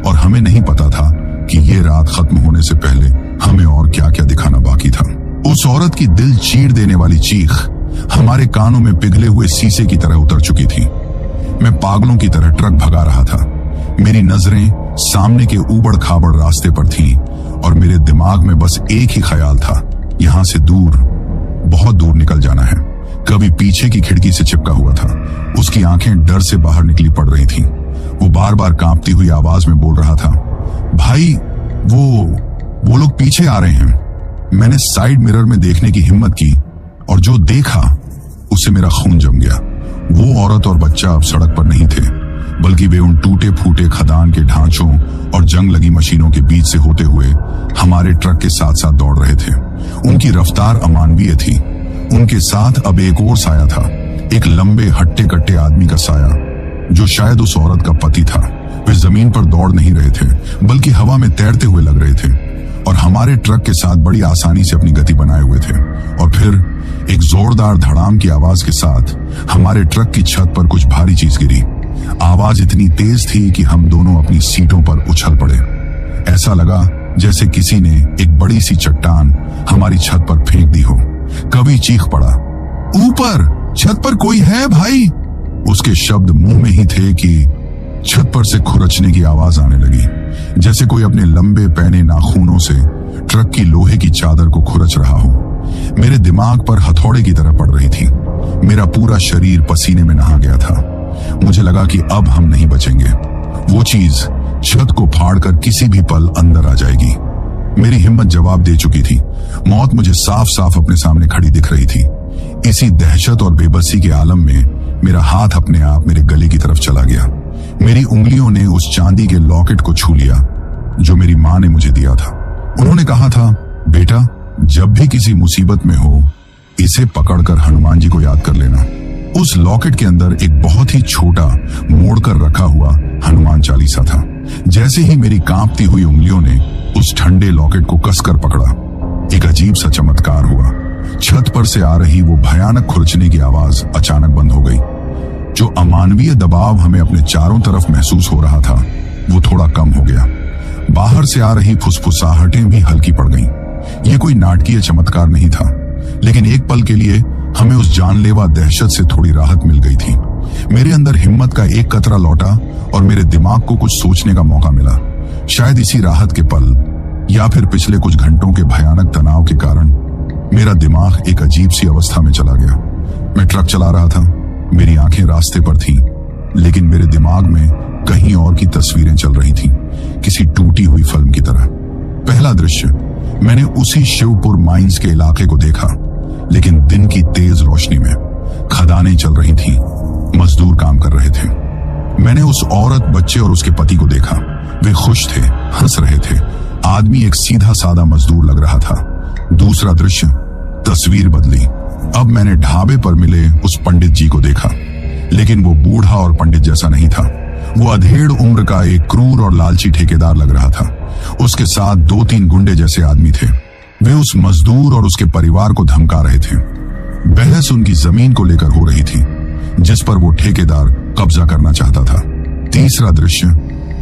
और हमें नहीं पता था कि ये रात खत्म होने से पहले हमें और क्या क्या दिखाना बाकी था। उस औरत की दिल चीर देने वाली चीख हमारे कानों में पिघले हुए शीशे की तरह उतर चुकी थी। मैं पागलों की तरह ट्रक भगा रहा था, मेरी नजरें सामने के ऊबड़ खाबड़ रास्ते पर थीं और मेरे दिमाग में बस एक ही ख्याल था, यहां से दूर, बहुत दूर निकल जाना है। कभी पीछे की खिड़की से चिपका हुआ था, उसकी आंखें डर से बाहर निकली पड़ रही थीं। वो बार बार कांपती हुई आवाज में बोल रहा था, भाई वो लोग पीछे आ रहे हैं। मैंने साइड मिरर में देखने की हिम्मत की और जो देखा उससे मेरा खून जम गया। वो औरत और बच्चा अब सड़क पर नहीं थे, बल्कि वे उन टूटे फूटे खदान के ढांचों और जंग लगी मशीनों के बीच से होते हुए हमारे ट्रक के साथ साथ दौड़ रहे थे। उनकी रफ्तार अमानवीय थी। उनके साथ अब एक और साया था, एक लंबे हट्टे कट्टे आदमी का साया, जो शायद उस औरत का पति था। वे जमीन पर दौड़ नहीं रहे थे, बल्कि हवा में तैरते हुए लग रहे थे और हमारे ट्रक के साथ बड़ी आसानी से अपनी गति बनाए हुए थे। और फिर एक जोरदार धड़ाम की आवाज के साथ हमारे ट्रक की छत पर कुछ भारी चीज गिरी। आवाज इतनी तेज थी कि हम दोनों अपनी सीटों पर उछल पड़े। ऐसा लगा जैसे किसी ने एक बड़ी सी चट्टान हमारी छत पर फेंक दी हो। कवि चीख पड़ा, ऊपर छत पर कोई है भाई। उसके शब्द मुंह में ही थे कि छत पर से खुरचने की आवाज आने लगी, जैसे कोई अपने लंबे पैने नाखूनों से ट्रक की लोहे की चादर को खुरच रहा हो। मेरे दिमाग पर हथौड़े की तरह पड़ रही थी। मेरा पूरा शरीर पसीने में नहा गया था। मुझे लगा कि अब हम नहीं बचेंगे। वो चीज छत को फाड़कर किसी भी पल अंदर आ जाएगी। मेरी हिम्मत जवाब दे चुकी थी। मौत मुझे साफ साफ अपने सामने खड़ी दिख रही थी। इसी दहशत और बेबसी के आलम में मेरा हाथ अपने आप मेरे गले की तरफ चला गया। मेरी उंगलियों ने उस चांदी के लॉकेट को छू लिया जो मेरी माँ ने मुझे दिया था। उन्होंने कहा था, बेटा जब भी किसी मुसीबत में हो इसे पकड़कर हनुमान जी को याद कर लेना। उस लॉकेट के अंदर एक बहुत ही छोटा मोड़कर रखा हुआ हनुमान चालीसा था। जैसे ही मेरी कांपती हुई उंगलियों ने उस ठंडे लॉकेट को कसकर पकड़ा, एक अजीब सा चमत्कार हुआ। छत पर से आ रही वो भयानक खुरचने की आवाज अचानक बंद हो गई। जो अमानवीय दबाव हमें अपने चारों तरफ महसूस हो रहा था वो थोड़ा कम हो गया। बाहर से आ रही फुसफुसाहटें भी हल्की पड़ गईं। ये कोई नाटकीय चमत्कार नहीं था, लेकिन एक पल के लिए हमें उस जानलेवा दहशत से थोड़ी राहत मिल गई थी। मेरे अंदर हिम्मत का एक कतरा लौटा और मेरे दिमाग को कुछ सोचने का मौका मिला। शायद इसी राहत के पल या फिर पिछले कुछ घंटों के भयानक तनाव के कारण मेरा दिमाग एक अजीब सी अवस्था में चला गया। मैं ट्रक चला रहा था, मेरी आंखें रास्ते पर थीं, लेकिन मेरे दिमाग में कहीं और की तस्वीरें चल रही थीं, किसी टूटी हुई फिल्म की तरह। पहला दृश्य, मैंने उसी शिवपुर माइंस के इलाके को देखा, लेकिन दिन की तेज रोशनी में। खदानें चल रही थीं, मजदूर काम कर रहे थे। मैंने उस औरत, बच्चे और उसके पति को देखा। वे खुश थे, हंस रहे थे। आदमी एक सीधा साधा मजदूर लग रहा था। दूसरा दृश्य, तस्वीर बदली। अब मैंने ढाबे पर मिले उस पंडित जी को देखा, लेकिन वो बूढ़ा और पंडित जैसा नहीं था। वो अधेड़ उम्र का एक क्रूर और लालची ठेकेदार लग रहा था। उसके साथ 2-3 गुंडे जैसे आदमी थे। वे उस मजदूर और उसके परिवार को धमका रहे थे। बहस उनकी जमीन को लेकर हो रही थी, जिस पर वो ठेकेदार कब्जा करना चाहता था। तीसरा दृश्य,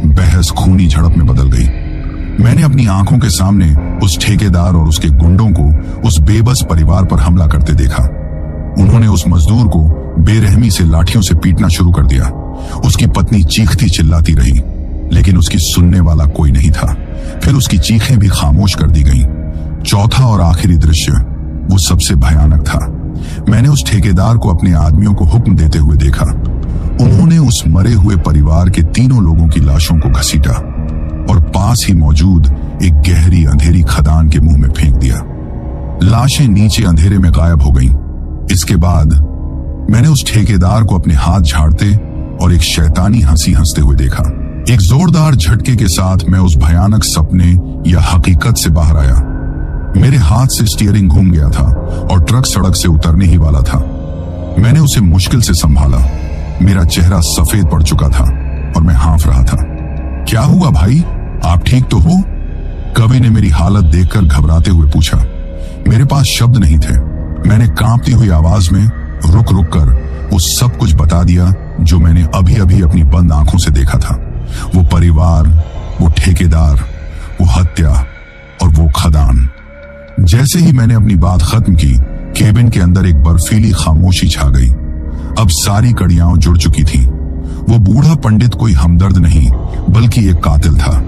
बहस खूनी झड़प में बदल गई। मैंने अपनी आंखों के सामने उस ठेकेदार और उसके गुंडों को उस बेबस परिवार पर हमला करते देखा। उन्होंने उस मजदूर को बेरहमी से लाठियों से पीटना शुरू कर दिया। उसकी पत्नी चीखती चिल्लाती रही, लेकिन उसकी सुनने वाला कोई नहीं था। फिर उसकी चीखें भी खामोश कर दी गईं। चौथा और आखिरी दृश्य, वो सबसे भयानक था। मैंने उस ठेकेदार को अपने आदमियों को हुक्म देते हुए देखा। उन्होंने उस मरे हुए परिवार के 3 लोगों की लाशों को घसीटा और पास ही मौजूद एक गहरी अंधेरी खदान के मुंह में फेंक दिया। लाशें नीचे अंधेरे में गायब हो गईं। इसके बाद मैंने उस ठेकेदार को अपने हाथ झाड़ते और एक शैतानी हंसी हंसते हुए देखा। एक जोरदार झटके के साथ मैं उस भयानक सपने या हकीकत से बाहर आया। मेरे हाथ से स्टीयरिंग घूम गया था और ट्रक सड़क से उतरने ही वाला था। मैंने उसे मुश्किल से संभाला। मेरा चेहरा सफेद पड़ चुका था और मैं हाँफ रहा था। क्या हुआ भाई, आप ठीक तो हो? कवि ने मेरी हालत देखकर घबराते हुए पूछा। मेरे पास शब्द नहीं थे। मैंने कांपती हुई आवाज में रुक रुक कर वो सब कुछ बता दिया जो मैंने अभी अभी अपनी बंद आंखों से देखा था। वो परिवार, वो ठेकेदार, वो हत्या और वो खदान। जैसे ही मैंने अपनी बात खत्म की, केबिन के अंदर एक बर्फीली खामोशी छा गई। अब सारी कड़ियां जुड़ चुकी थीं। वो बूढ़ा पंडित कोई हमदर्द नहीं बल्कि एक कातिल था,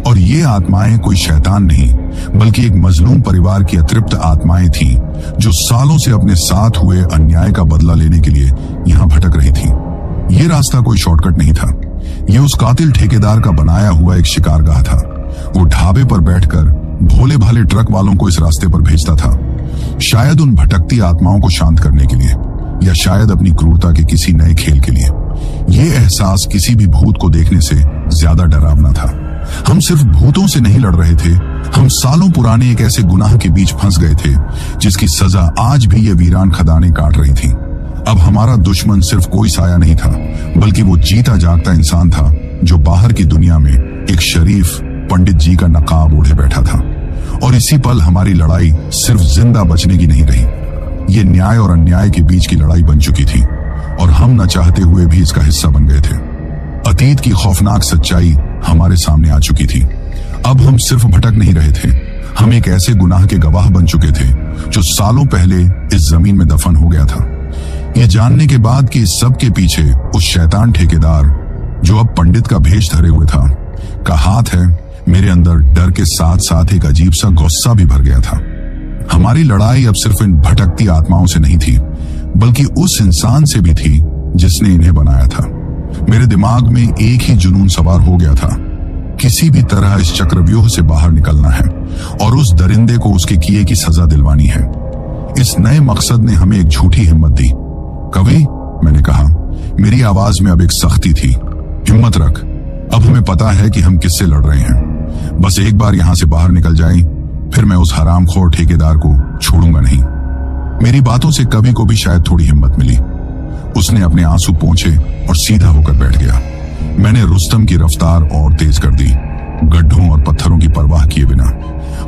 और ये आत्माएं कोई शैतान नहीं बल्कि एक मजलूम परिवार की अतृप्त आत्माएं थीं जो सालों से अपने साथ हुए अन्याय का बदला लेने के लिए यहां भटक रही थीं। ये रास्ता कोई शॉर्टकट नहीं था। ये उस कातिल ठेकेदार का बनाया हुआ एक शिकारगाह था। वो ढाबे पर बैठकर भोले भाले ट्रक वालों को इस रास्ते पर भेजता था, शायद उन भटकती आत्माओं को शांत करने के लिए, या शायद अपनी क्रूरता के किसी नए खेल के लिए। ये एहसास किसी भी भूत को देखने से ज्यादा डरावना था। हम सिर्फ भूतों से नहीं लड़ रहे थे, हम सालों पुराने एक ऐसे गुनाह के बीच फंस गए थे जिसकी सजा आज भी ये वीरान खदानें काट रही थी। अब हमारा दुश्मन सिर्फ कोई साया नहीं था बल्कि वो जीता जागता इंसान था जो बाहर की दुनिया में एक शरीफ पंडित जी का नकाब ओढ़े बैठा था। और इसी पल हमारी लड़ाई सिर्फ जिंदा बचने की नहीं रही, ये न्याय और अन्याय के बीच की लड़ाई बन चुकी थी, और हम न चाहते हुए भी इसका हिस्सा बन गए थे। अतीत की खौफनाक सच्चाई हमारे सामने आ चुकी थी। अब हम सिर्फ भटक नहीं रहे थे, हम एक ऐसे गुनाह के गवाह बन चुके थे जो सालों पहले इस जमीन में दफन हो गया था। ये जानने के बाद कि इस सब के पीछे उस शैतान ठेकेदार जो अब पंडित का भेष धरे हुए था का हाथ है, मेरे अंदर डर के साथ साथ एक अजीब सा गुस्सा भी भर गया था। हमारी लड़ाई अब सिर्फ इन भटकती आत्माओं से नहीं थी बल्कि उस इंसान से भी थी जिसने इन्हें बनाया था। मेरे दिमाग में एक ही जुनून सवार हो गया था, किसी भी तरह इस चक्रव्यूह से बाहर निकलना है और उस दरिंदे को उसके किए की सजा दिलवानी है। इस नए मकसद ने हमें एक झूठी हिम्मत दी। कवि, मैंने कहा, मेरी आवाज में अब एक सख्ती थी। हिम्मत रख, अब हमें पता है कि हम किससे लड़ रहे हैं। बस एक बार यहां से बाहर निकल जाएं, फिर मैं उस हरामखोर ठेकेदार को छोड़ूंगा नहीं। मेरी बातों से कवि को भी शायद थोड़ी हिम्मत मिली। उसने अपने आंसू पोंछे और सीधा होकर बैठ गया। मैंने रुस्तम की रफ्तार और तेज कर दी, गड्ढों और पत्थरों की परवाह किए बिना।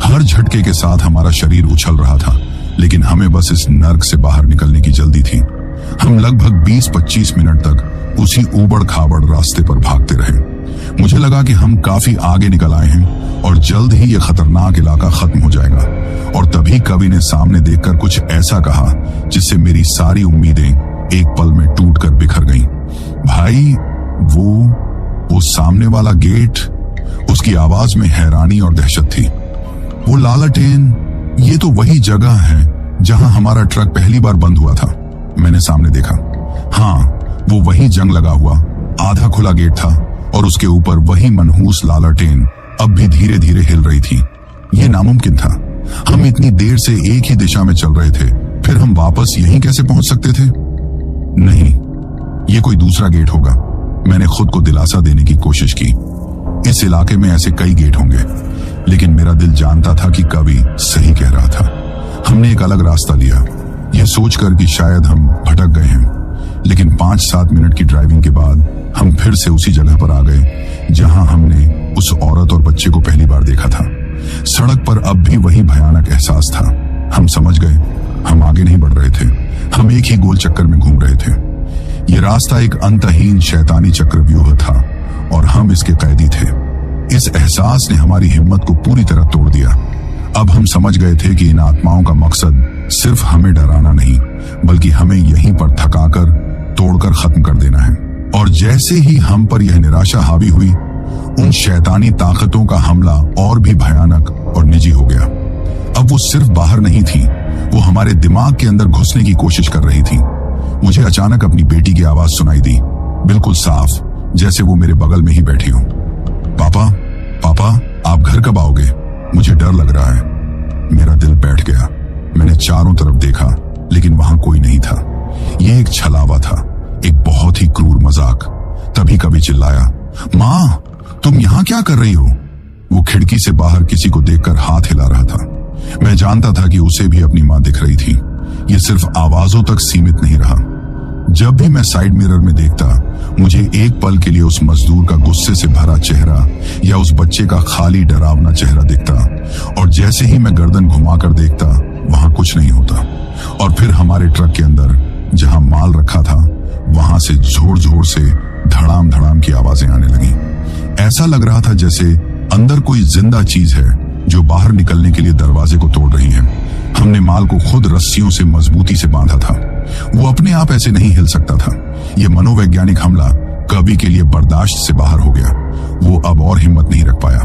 हर झटके के साथ हमारा शरीर उछल रहा था, लेकिन हमें बस इस नर्क से बाहर निकलने की जल्दी थी। हम लगभग 20-25 मिनट तक उसी ऊबड़ खाबड़ रास्ते पर भागते रहे। मुझे लगा कि हम काफी आगे निकल आए हैं और जल्द ही यह खतरनाक इलाका खत्म हो जाएगा। और तभी कवि ने सामने देखकर कुछ ऐसा कहा जिससे मेरी सारी उम्मीदें एक पल में टूटकर बिखर गईं। भाई, वो सामने वाला गेट। उसकी आवाज में हैरानी और दहशत थी। वो लालटेन, ये तो वही जगह है जहां हमारा ट्रक पहली बार बंद हुआ था। मैंने सामने देखा। हाँ, वो वही जंग लगा हुआ आधा खुला गेट था और उसके ऊपर वही मनहूस लालटेन अब भी धीरे धीरे हिल रही थी। ये नामुमकिन था। हम इतनी देर से एक ही दिशा में चल रहे थे, फिर हम वापस यहीं कैसे पहुंच सकते थे? नहीं, ये कोई दूसरा गेट होगा। मैंने खुद को दिलासा देने की कोशिश की। इस इलाके में ऐसे कई गेट होंगे, लेकिन मेरा दिल जानता था कि कवि सही कह रहा था। हमने एक अलग रास्ता लिया, यह सोचकर कि शायद हम भटक गए हैं। लेकिन 5-7 मिनट की ड्राइविंग के बाद हम फिर से उसी जगह पर आ गए जहां हमने उस औरत और बच्चे को पहली बार देखा था। सड़क पर अब भी वही भयानक एहसास था। हम समझ गए, हम आगे नहीं बढ़ रहे थे, हम एक ही गोल चक्कर में घूम रहे थे। यह रास्ता एक अंतहीन शैतानी चक्रव्यूह था और हम इसके कैदी थे। इस एहसास ने हमारी हिम्मत को पूरी तरह तोड़ दिया। अब हम समझ गए थे कि इन आत्माओं का मकसद सिर्फ हमें डराना नहीं, बल्कि हमें यहीं पर थकाकर, तोड़कर खत्म कर देना है। और जैसे ही हम पर यह निराशा हावी हुई, उन शैतानी ताकतों का हमला और भी भयानक और निजी हो गया। अब वो सिर्फ बाहर नहीं थी, वो हमारे दिमाग के अंदर घुसने की कोशिश कर रही थी। मुझे अचानक अपनी बेटी की आवाज सुनाई दी, बिल्कुल साफ, जैसे वो मेरे बगल में ही बैठी हो। पापा, पापा, आप घर कब आओगे? मुझे डर लग रहा है। मेरा दिल बैठ गया। मैंने चारों तरफ देखा, लेकिन वहां कोई नहीं था। यह एक छलावा था, एक बहुत ही क्रूर मजाक। तभी कवि चिल्लाया, मां, तुम यहां क्या कर रही हो? वो खिड़की से बाहर किसी को देखकर हाथ हिला रहा था। मैं जानता था कि उसे भी अपनी मां दिख रही थी। ये सिर्फ आवाजों तक सीमित नहीं रहा। जब भी मैं साइड मिरर में देखता, मुझे एक पल के लिए उस मजदूर का गुस्से से भरा चेहरा या उस बच्चे का खाली डरावना चेहरा दिखता, और जैसे ही मैं गर्दन घुमाकर देखता, वहां कुछ नहीं होता। और फिर हमारे ट्रक के अंदर जहां माल रखा था, वहां से जोर जोर से धड़ाम धड़ाम की आवाजें आने लगी। ऐसा लग रहा था जैसे अंदर कोई जिंदा चीज है जो बाहर निकलने के लिए दरवाजे को तोड़ रही है। हमने माल को खुद रस्सियों से मजबूती से बांधा था। वो अपने आप ऐसे नहीं हिल सकता था। यह मनोवैज्ञानिक हमला कवि के लिए बर्दाश्त से बाहर हो गया। वो अब और हिम्मत नहीं रख पाया।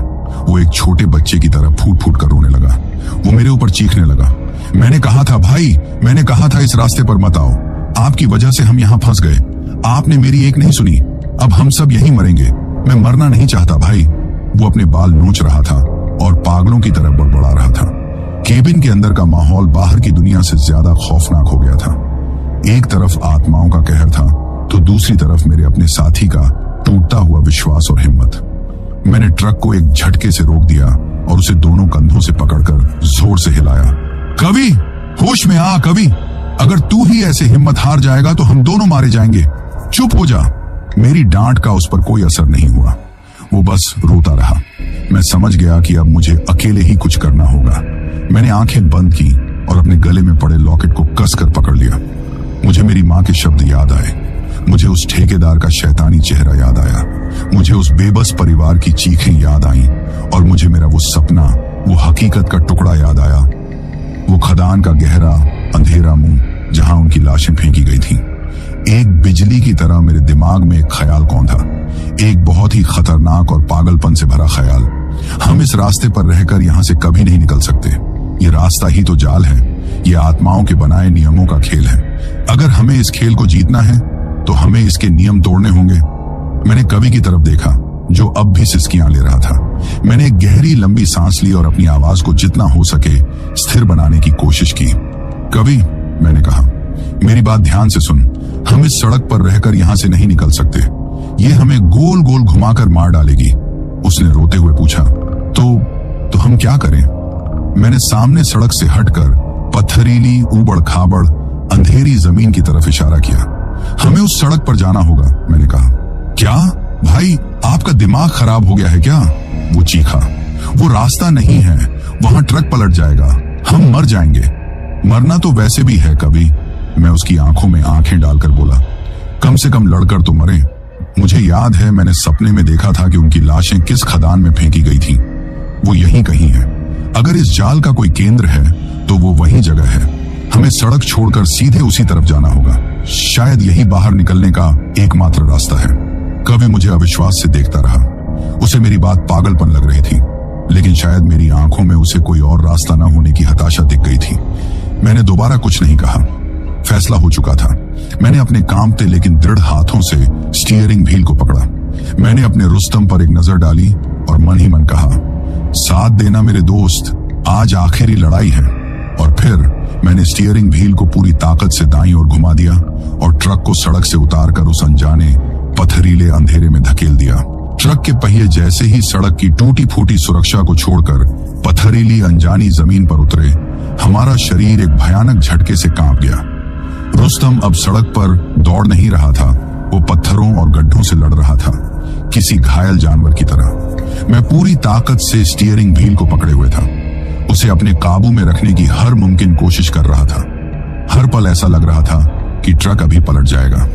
वो एक छोटे बच्चे की तरह फूट फूट कर रोने लगा। वो मेरे ऊपर चीखने लगा, मैंने कहा था भाई, मैंने कहा था इस रास्ते पर मत आओ। आपकी वजह से हम यहाँ फंस गए। आपने मेरी एक नहीं सुनी। अब हम सब यहीं मरेंगे। मैं मरना नहीं चाहता भाई। वो अपने बाल नोच रहा था और पागलों की तरह बड़बड़ा रहा था। केबिन के अंदर का माहौल बाहर की दुनिया से ज्यादा खौफनाक हो गया था। एक तरफ आत्माओं का कहर था, तो दूसरी तरफ मेरे अपने साथी का टूटता हुआ विश्वास और हिम्मत। मैंने ट्रक को एक झटके से रोक दिया और उसे दोनों कंधों से पकड़कर जोर से हिलाया। कवि, होश में आ कवि। अगर तू ही ऐसे हिम्मत हार जाएगा तो हम दोनों मारे जाएंगे। चुप हो जा। मेरी डांट का उस पर कोई असर नहीं हुआ। वो बस रोता रहा। मैं समझ गया कि अब मुझे अकेले ही कुछ करना होगा। मैंने आंखें बंद की और अपने गले में पड़े लॉकेट को कसकर पकड़ लिया। मुझे मेरी मां के शब्द याद आए। मुझे उस ठेकेदार का शैतानी चेहरा याद आया। मुझे उस बेबस परिवार की चीखें याद आईं और मुझे मेरा वो सपना, वो हकीकत का टुकड़ा याद आया। वो खदान का गहरा अंधेरा मुंह जहां उनकी लाशें फेंकी गई थीं। एक बिजली की तरह मेरे दिमाग में एक ख्याल कौंधा, एक बहुत ही खतरनाक और पागलपन से भरा ख्याल। हम इस रास्ते पर रहकर यहां से कभी नहीं निकल सकते। ये रास्ता ही तो जाल है। ये आत्माओं के बनाए नियमों का खेल है। अगर हमें इस खेल को जीतना है तो हमें इसके नियम तोड़ने होंगे। मैंने कवि की तरफ देखा, जो अब भी सिसकियां ले रहा था। मैंने एक गहरी लंबी सांस ली और अपनी आवाज को जितना हो सके स्थिर बनाने की कोशिश की। कवि, मैंने कहा, मेरी बात ध्यान से सुन। हम इस सड़क पर रहकर यहां से नहीं निकल सकते। ये हमें गोल गोल घुमाकर मार डालेगी। उसने रोते हुए पूछा, तो हम क्या करें? मैंने सामने सड़क से हटकर पत्थरीली ऊबड़ खाबड़ अंधेरी जमीन की तरफ इशारा किया। हमें उस सड़क पर जाना होगा, मैंने कहा। क्या भाई, आपका दिमाग खराब हो गया है क्या? वो चीखा। वो रास्ता नहीं है, वहां ट्रक पलट जाएगा, हम मर जाएंगे। मरना तो वैसे भी है कवि, मैं उसकी आंखों में आंखें डालकर बोला। कम से कम लड़कर तो मरे। मुझे याद है मैंने सपने में देखा था कि उनकी लाशें किस खदान में फेंकी गई थी। वो यहीं कहीं है। अगर इस जाल का कोई केंद्र है तो वो वही जगह है। हमें सड़क छोड़कर सीधे उसी तरफ जाना होगा। शायद यही बाहर निकलने का एकमात्र रास्ता है। कवि मुझे अविश्वास से देखता रहा। उसे मेरी बात पागलपन लग रही थी, लेकिन शायद मेरी आंखों में उसे कोई और रास्ता न होने की हताशा दिख गई थी। मैंने दोबारा कुछ नहीं कहा। फैसला हो चुका था। मैंने अपने कांपते लेकिन दृढ़ हाथों से स्टीयरिंग व्हील को पकड़ा। मैंने अपने रुस्तम पर एक नजर डाली और मन ही मन कहा, साथ देना मेरे दोस्त, आज आखिरी लड़ाई है। और फिर मैंने स्टीयरिंग व्हील को पूरी ताकत से दाईं ओर घुमा दिया और ट्रक को सड़क से उतारकर उस अनजाने पथरीले अंधेरे में धकेल दिया। ट्रक के पहिए जैसे ही सड़क की टूटी फूटी सुरक्षा को छोड़कर पथरीली अनजानी जमीन पर उतरे, हमारा शरीर एक भयानक झटके से कांप गया। रुस्तम अब सड़क पर दौड़ नहीं रहा था, वो पत्थरों और गड्ढों से लड़ रहा था, किसी घायल जानवर की तरह। मैं पूरी ताकत से स्टीयरिंग व्हील को पकड़े हुए था, उसे अपने काबू में रखने की हर मुमकिन कोशिश कर रहा था। हर पल ऐसा लग रहा था कि ट्रक अभी पलट जाएगा।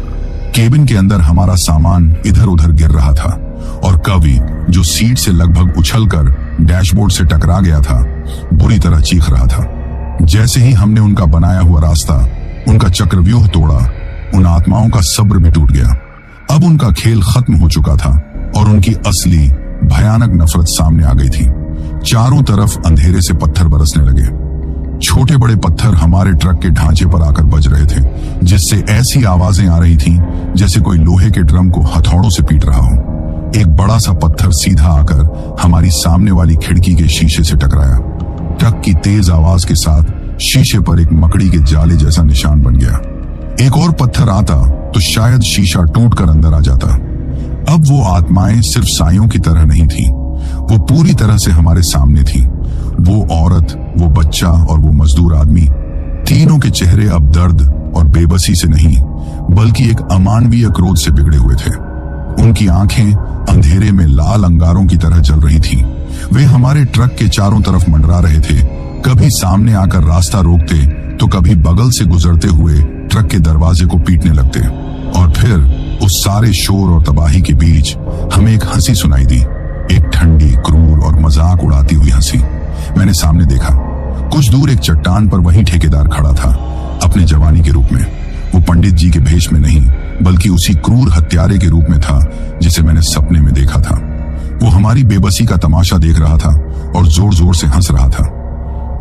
केबिन के अंदर हमारा सामान इधर उधर गिर रहा था और कवि, जो सीट से लगभग उछलकर डैशबोर्ड से टकरा गया था, बुरी तरह चीख रहा था। जैसे ही हमने उनका बनाया हुआ रास्ता, उनका चक्रव्यूह तोड़ा, उन आत्माओं का सब्र भी टूट गया। अब उनका खेल खत्म हो चुका था और उनकी असली भयानक नफरत सामने आ गई थी। चारों तरफ अंधेरे से पत्थर बरसने लगे। छोटे बड़े पत्थर हमारे ट्रक के ढांचे पर आकर बज रहे थे, जिससे ऐसी आवाजें आ रही थीं जैसे कोई लोहे के ड्रम को हथौड़ों से पीट रहा हो। एक बड़ा सा पत्थर सीधा आकर हमारी सामने वाली खिड़की के शीशे से टकराया। ट्रक की तेज आवाज के साथ शीशे पर एक मकड़ी के जाले जैसा निशान बन गया। एक और पत्थर आता तो शायद शीशा टूटकर अंदर आ जाता। अब वो आत्माएं सिर्फ सायों की तरह नहीं थी, वो पूरी तरह से हमारे सामने थी। वो औरत, वो बच्चा और वो मजदूर आदमी, तीनों के चेहरे अब दर्द और बेबसी से नहीं बल्कि एक अमानवीय क्रोध से बिगड़े हुए थे। उनकी आंखें अंधेरे में लाल अंगारों की तरह जल रही थीं। वे हमारे ट्रक के चारों तरफ मंडरा रहे थे, कभी सामने आकर रास्ता रोकते तो कभी बगल से गुजरते हुए ट्रक के दरवाजे को पीटने लगते। और फिर उस सारे शोर और तबाही के बीच हमें एक हंसी सुनाई दी, एक ठंडी, क्रूर और मजाक उड़ाती हुई हंसी। मैंने सामने देखा, कुछ दूर एक चट्टान पर वही ठेकेदार खड़ा था, अपने जवानी के रूप में। वो पंडित जी के भेष में नहीं बल्कि उसी क्रूर हत्यारे के रूप में था जिसे मैंने सपने में देखा था। वो हमारी बेबसी का तमाशा देख रहा था और जोर जोर से हंस रहा था।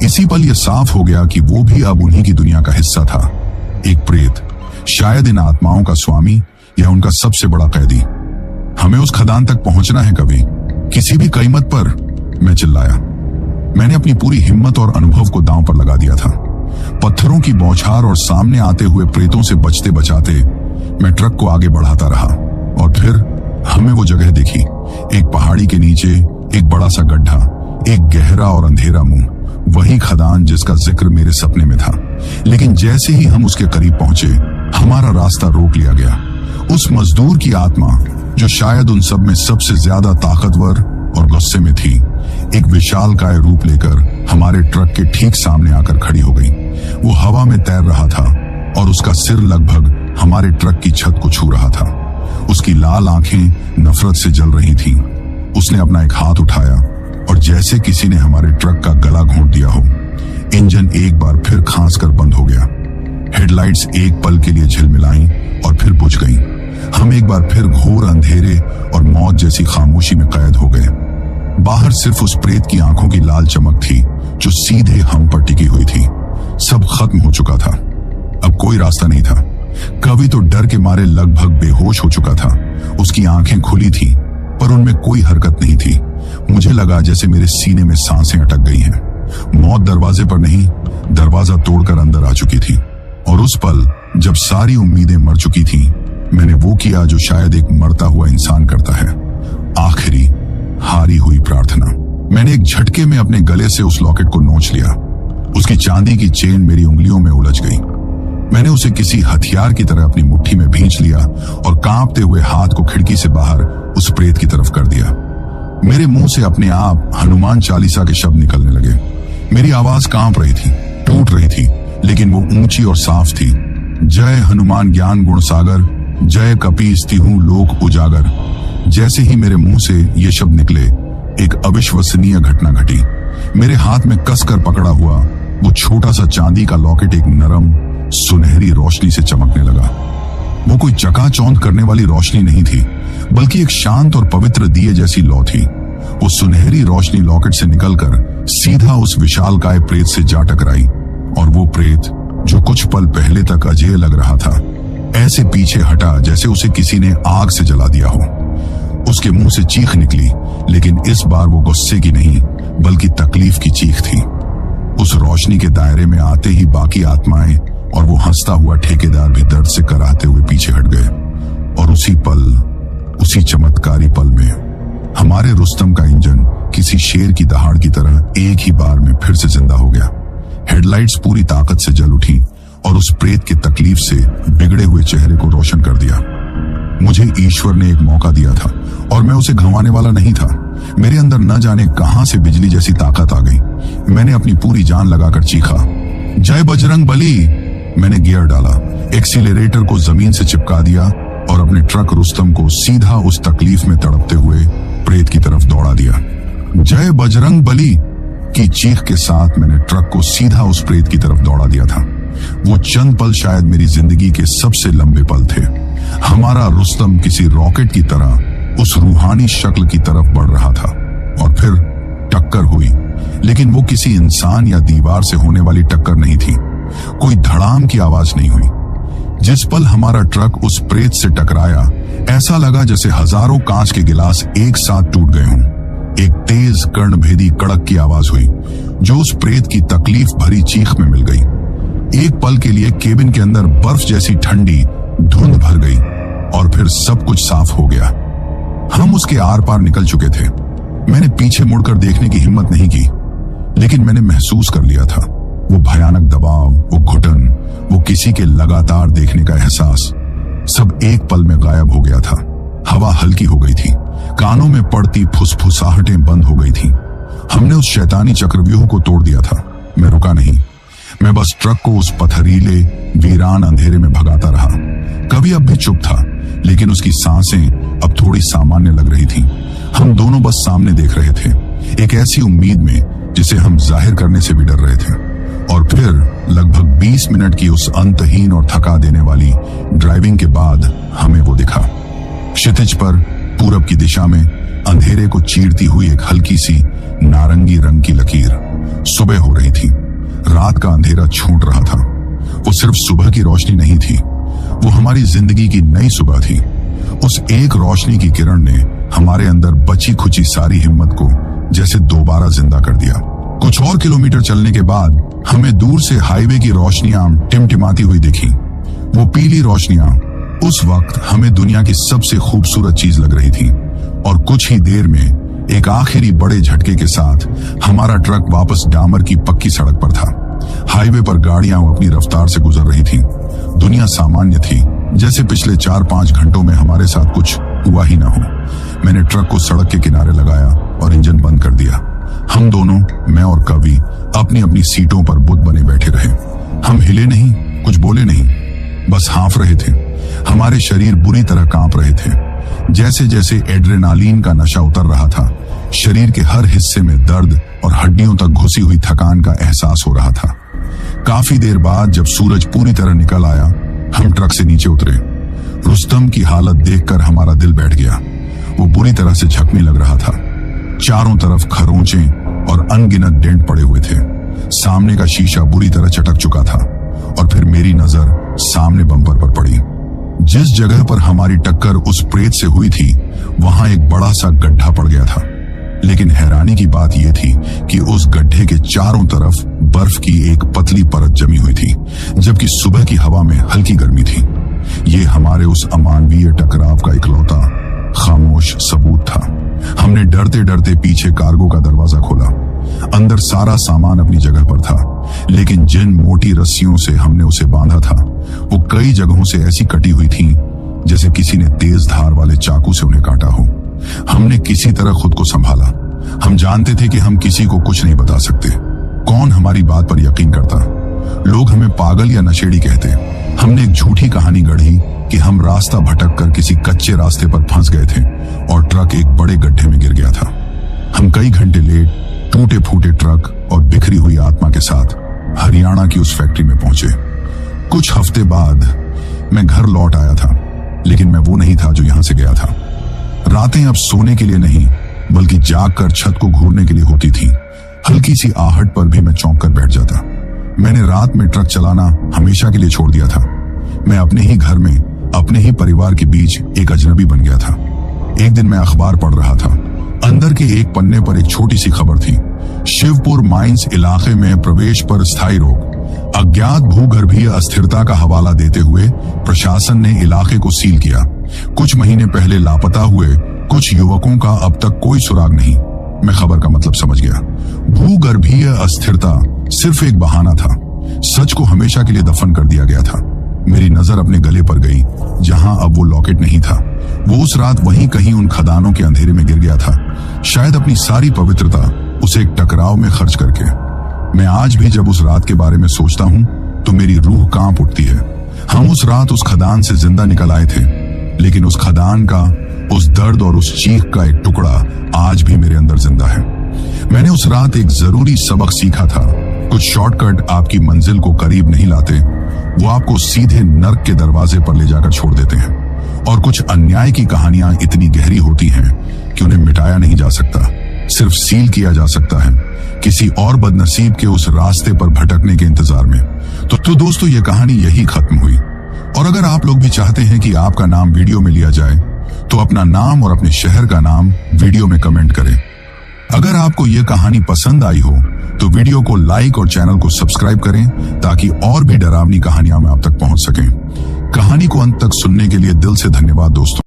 इसी पल यह साफ हो गया कि वो भी अब उन्हीं की दुनिया का हिस्सा था, एक प्रेत, शायद इन आत्माओं का स्वामी या उनका सबसे बड़ा कैदी। हमें उस खदान तक पहुंचना है कभी, किसी भी कीमत पर, मैं चिल्लाया। मैंने अपनी पूरी हिम्मत और अनुभव को दांव पर लगा दिया था। पत्थरों की बौछार और सामने आते हुए प्रेतों से बचते बचाते मैं ट्रक को आगे बढ़ाता रहा। और फिर हमें वो जगह दिखी, एक पहाड़ी के नीचे एक बड़ा सा गड्ढा, एक गहरा और अंधेरा मुंह, वही खदान जिसका जिक्र मेरे सपने में था। लेकिन जैसे ही हम उसके करीब पहुंचे, हमारा रास्ता रोक लिया गया। उस मजदूर की आत्मा, जो शायद उन सब में सबसे ज्यादा ताकतवर और गुस्से में थी, एक विशालकाय रूप लेकर हमारे ट्रक के ठीक सामने आकर खड़ी हो गई। वो हवा में तैर रहा था और उसका सिर लगभग हमारे ट्रक की छत को छू रहा था। उसकी लाल आंखें नफरत से जल रही थीं। उसने अपना एक हाथ उठाया और जैसे किसी ने हमारे ट्रक का गला घोंट दिया हो, इंजन एक बार फिर खांस कर बंद हो गया। हेडलाइट्स एक पल के लिए झिलमिलाईं और फिर बुझ गईं। हम एक बार फिर घोर अंधेरे और मौत जैसी खामोशी में कैद हो गए। बाहर सिर्फ उस प्रेत की आंखों की लाल चमक थी जो सीधे हम पर टिकी हुई थी। सब खत्म हो चुका था, अब कोई रास्ता नहीं था। कवि तो डर के मारे लगभग बेहोश हो चुका था। उसकी आंखें खुली थी पर उनमें कोई हरकत नहीं थी। मुझे लगा जैसे मेरे सीने में सांसें अटक गई हैं। मौत दरवाजे पर नहीं, दरवाजा तोड़कर अंदर आ चुकी थी। और उस पल जब सारी उम्मीदें मर चुकी थीं, मैंने वो किया जो शायद एक मरता हुआ इंसान करता है, आखिरी हारी हुई प्रार्थना। मैंने एक झटके में अपने गले से उस लॉकेट को नोच लिया। उसकी चांदी की चेन मेरी उंगलियों में उलझ गई। मैंने उसे किसी हथियार की तरह अपनी मुट्ठी में भींच लिया और कांपते हुए हाथ को खिड़की से बाहर उस प्रेत की तरफ कर दिया। मेरे मुंह से अपने आप हनुमान चालीसा के शब्द निकलने लगे। मेरी आवाज कांप रही थी, टूट रही थी, लेकिन वो ऊंची और साफ थी। जय हनुमान ज्ञान गुण सागर, जय कपीस तिहु लोक उजागर। जैसे ही मेरे मुंह से ये शब्द निकले, एक अविश्वसनीय घटना घटी। मेरे हाथ में कसकर पकड़ा हुआ वो छोटा सा चांदी का लॉकेट एक नरम सुनहरी रोशनी से चमकने लगा। वो कोई चकाचौंध करने वाली रोशनी नहीं थी, बल्कि एक शांत और पवित्र दिए जैसी लौ थी। वो सुनहरी रोशनी लॉकेट से निकलकर सीधा उस विशालकाय प्रेत से जा टकराई। और वो प्रेत, जो कुछ पल पहले तक अजेय लग रहा था, ऐसे पीछे हटा जैसे उसे किसी ने आग से जला दिया हो। उसके मुंह से चीख निकली, लेकिन इस बार वो गुस्से की नहीं बल्कि तकलीफ की चीख थी। उस रोशनी के दायरे में आते ही बाकी आत्माएं और वो हंसता हुआ ठेकेदार भी दर्द से कराहते हुए पीछे हट गए। और उसी पल, उसी चमत्कारी पल में हमारे रुस्तम का इंजन किसी शेर की दहाड़ की तरह एक ही बार में फिर से जिंदा हो गया। हेडलाइट्स पूरी ताकत से जल उठी और उस प्रेत की तकलीफ से बिगड़े हुए चेहरे को रोशन कर दिया। मुझे ईश्वर ने एक मौका दिया था और मैं उसे गंवाने वाला नहीं था। मेरे अंदर न जाने कहां से बिजली जैसी ताकत आ गई। मैंने अपनी पूरी जान लगाकर चीखा, जय बजरंग बली। मैंने गियर डाला, एक्सीलरेटर को जमीन से चिपका दिया और अपने ट्रक रुस्तम को सीधा उस तकलीफ में तड़पते हुए प्रेत की तरफ दौड़ा दिया। जय बजरंग बली की चीख के साथ मैंने ट्रक को सीधा उस प्रेत की तरफ दौड़ा दिया था। वो चंद पल शायद मेरी जिंदगी के सबसे लंबे पल थे। हमारा रुस्तम किसी रॉकेट की तरह उस रूहानी शक्ल की तरफ बढ़ रहा था। और फिर टक्कर हुई, लेकिन वो किसी इंसान या दीवार से होने वाली टक्कर नहीं थी। कोई धड़ाम की आवाज नहीं हुई। जिस पल हमारा ट्रक उस प्रेत से टकराया, ऐसा लगा जैसे हजारों कांच के गिलास एक साथ टूट गए हों। एक तेज कर्णभेदी कड़क की आवाज हुई जो उस प्रेत की तकलीफ भरी चीख में मिल गई। एक पल के लिए केबिन के अंदर बर्फ जैसी ठंडी धुंध भर गई और फिर सब कुछ साफ हो गया। हम उसके आर पार निकल चुके थे। मैंने पीछे मुड़कर देखने की हिम्मत नहीं की, लेकिन मैंने महसूस कर लिया था वो भयानक दबाव, वो घुटन, वो किसी के लगातार देखने का एहसास सब एक पल में गायब हो गया था। हवा हल्की हो गई थी, कानों में पड़ती फुसफुसाहटें बंद हो गई थी। हमने उस शैतानी चक्रव्यूह को तोड़ दिया था। मैं रुका नहीं, मैं बस ट्रक को उस पथरीले वीरान अंधेरे में भगाता रहा। कभी अब भी चुप था, लेकिन उसकी सांसें अब थोड़ी सामान्य लग रही थी। हम दोनों बस सामने देख रहे थे, एक ऐसी उम्मीद में जिसे हम जाहिर करने से भी डर रहे थे। और फिर लगभग 20 मिनट की उस अंतहीन और थका देने वाली ड्राइविंग के बाद हमें वो दिखा। क्षितिज पर पूरब की दिशा में अंधेरे को चीरती हुई एक हल्की सी नारंगी रंग की लकीर। सुबह हो रही थी, रात का अंधेरा छूट रहा था। वो सिर्फ सुबह की रोशनी नहीं थी, वो हमारी जिंदगी की नई सुबह थी। उस एक रोशनी की किरण ने हमारे अंदर बची खुची सारी हिम्मत को जैसे दोबारा जिंदा कर दिया। कुछ और किलोमीटर चलने के बाद हमें दूर से हाईवे की रोशनियां टिमटिमाती हुई दिखी। वो पीली रोशनियां उस वक्त हमें दुनिया की सबसे खूबसूरत चीज लग रही थी। और कुछ ही देर में एक आखिरी बड़े झटके के साथ हमारा ट्रक वापस डामर की पक्की सड़क पर था। हाईवे पर गाड़ियां अपनी रफ्तार से गुजर रही थीं। दुनिया सामान्य थी, जैसे पिछले 4-5 घंटों में हमारे साथ कुछ हुआ ही ना हो। मैंने ट्रक को सड़क के किनारे लगाया और इंजन बंद कर दिया। हम दोनों, मैं और कवि, अपनी अपनी सीटों पर बुत बने बैठे रहे। हम हिले नहीं, कुछ बोले नहीं, बस हाँफ रहे थे। हमारे शरीर बुरी तरह कांप रहे थे। जैसे जैसे एड्रेनालीन का नशा उतर रहा था, शरीर के हर हिस्से में दर्द और हड्डियों तक घुसी हुई थकान का एहसास हो रहा था। काफी देर बाद जब सूरज पूरी तरह निकल आया, हम ट्रक से नीचे उतरे। रुस्तम की हालत देखकर हमारा दिल बैठ गया। वो बुरी तरह से जख्मी लग रहा था। चारों तरफ खरोंचे और अनगिनत डेंट पड़े हुए थे। सामने का शीशा बुरी तरह चटक चुका था। और फिर मेरी नजर सामने बम्पर पर पड़ी। जिस जगह पर हमारी टक्कर उस प्रेत से हुई थी, वहां एक बड़ा सा गड्ढा पड़ गया था। लेकिन हैरानी की बात यह थी कि उस गड्ढे के चारों तरफ बर्फ की एक पतली परत जमी हुई थी, जबकि सुबह की हवा में हल्की गर्मी थी। ये हमारे उस अमानवीय टकराव का इकलौता खामोश सबूत था। हमने डरते डरते पीछे कार्गो का दरवाजा खोला। अंदर सारा सामान अपनी जगह पर था, लेकिन जिन मोटी रस्सियों से हमने उसे बांधा था, वो कई जगहों से ऐसी कटी हुई थी जैसे किसी ने तेज धार वाले चाकू से उन्हें काटा हो। हमने किसी तरह खुद को संभाला। हम जानते थे कि हम किसी को कुछ नहीं बता सकते। कौन हमारी बात पर यकीन करता? लोग हमें पागल या नशेड़ी कहते। हमने एक झूठी कहानी गढ़ी कि हम रास्ता भटक कर किसी कच्चे रास्ते पर फंस गए थे और ट्रक एक बड़े गड्ढे में गिर गया था। हम कई घंटे लेट, टूटे फूटे ट्रक और बिखरी हुई आत्मा के साथ हरियाणा की उस फैक्ट्री में पहुंचे। कुछ हफ्ते बाद मैं घर लौट आया था, लेकिन मैं वो नहीं था जो यहां से गया था। रातें अब सोने के लिए नहीं, बल्कि जागकर छत को घूरने के लिए होती थी। हल्की सी आहट पर भी मैं चौंक कर बैठ जाता। मैंने रात में ट्रक चलाना हमेशा के लिए छोड़ दिया था। मैं अपने ही घर में, अपने ही परिवार के बीच एक अजनबी बन गया था। एक दिन मैं अखबार पढ़ रहा था। अंदर के एक पन्ने पर एक छोटी सी खबर थी। शिवपुर माइंस इलाके में प्रवेश पर स्थायी रोक। अज्ञात भूगर्भीय अस्थिरता का हवाला देते हुए प्रशासन ने इलाके को सील किया। कुछ महीने पहले लापता हुए कुछ युवकों का अब तक कोई सुराग नहीं। मैं खबर का मतलब समझ गया। भूगर्भीय अस्थिरता सिर्फ एक बहाना था। सच को हमेशा के लिए दफन कर दिया गया था। मेरी नजर अपने गले पर गई, जहां अब वो लॉकेट नहीं था। वो उस रात वहीं कहीं उन खदानों के अंधेरे में गिर गया था, शायद अपनी सारी पवित्रता उसे एक टकराव में खर्च करके। मैं आज भी जब उस रात के बारे में सोचता हूं तो मेरी रूह कांप उठती है। हम उस रात उस खदान से जिंदा निकल आए थे, लेकिन उस खदान का, उस दर्द और उस चीख का एक टुकड़ा आज भी मेरे अंदर जिंदा है। मैंने उस रात एक जरूरी सबक सीखा था। कुछ शॉर्टकट आपकी मंजिल को करीब नहीं लाते, वो आपको सीधे नर्क के दरवाजे पर ले जाकर छोड़ देते हैं। और कुछ अन्याय की कहानियां इतनी गहरी होती हैं कि उन्हें मिटाया नहीं जा सकता, सिर्फ सील किया जा सकता है किसी और बदनसीब के उस रास्ते पर भटकने के इंतजार में। तो दोस्तों, ये कहानी यही खत्म हुई। और अगर आप लोग भी चाहते हैं कि आपका नाम वीडियो में लिया जाए, तो अपना नाम और अपने शहर का नाम वीडियो में कमेंट करें। अगर आपको यह कहानी पसंद आई हो तो वीडियो को लाइक और चैनल को सब्सक्राइब करें ताकि और भी डरावनी कहानियां में आप तक पहुंच सकें। कहानी को अंत तक सुनने के लिए दिल से धन्यवाद दोस्तों।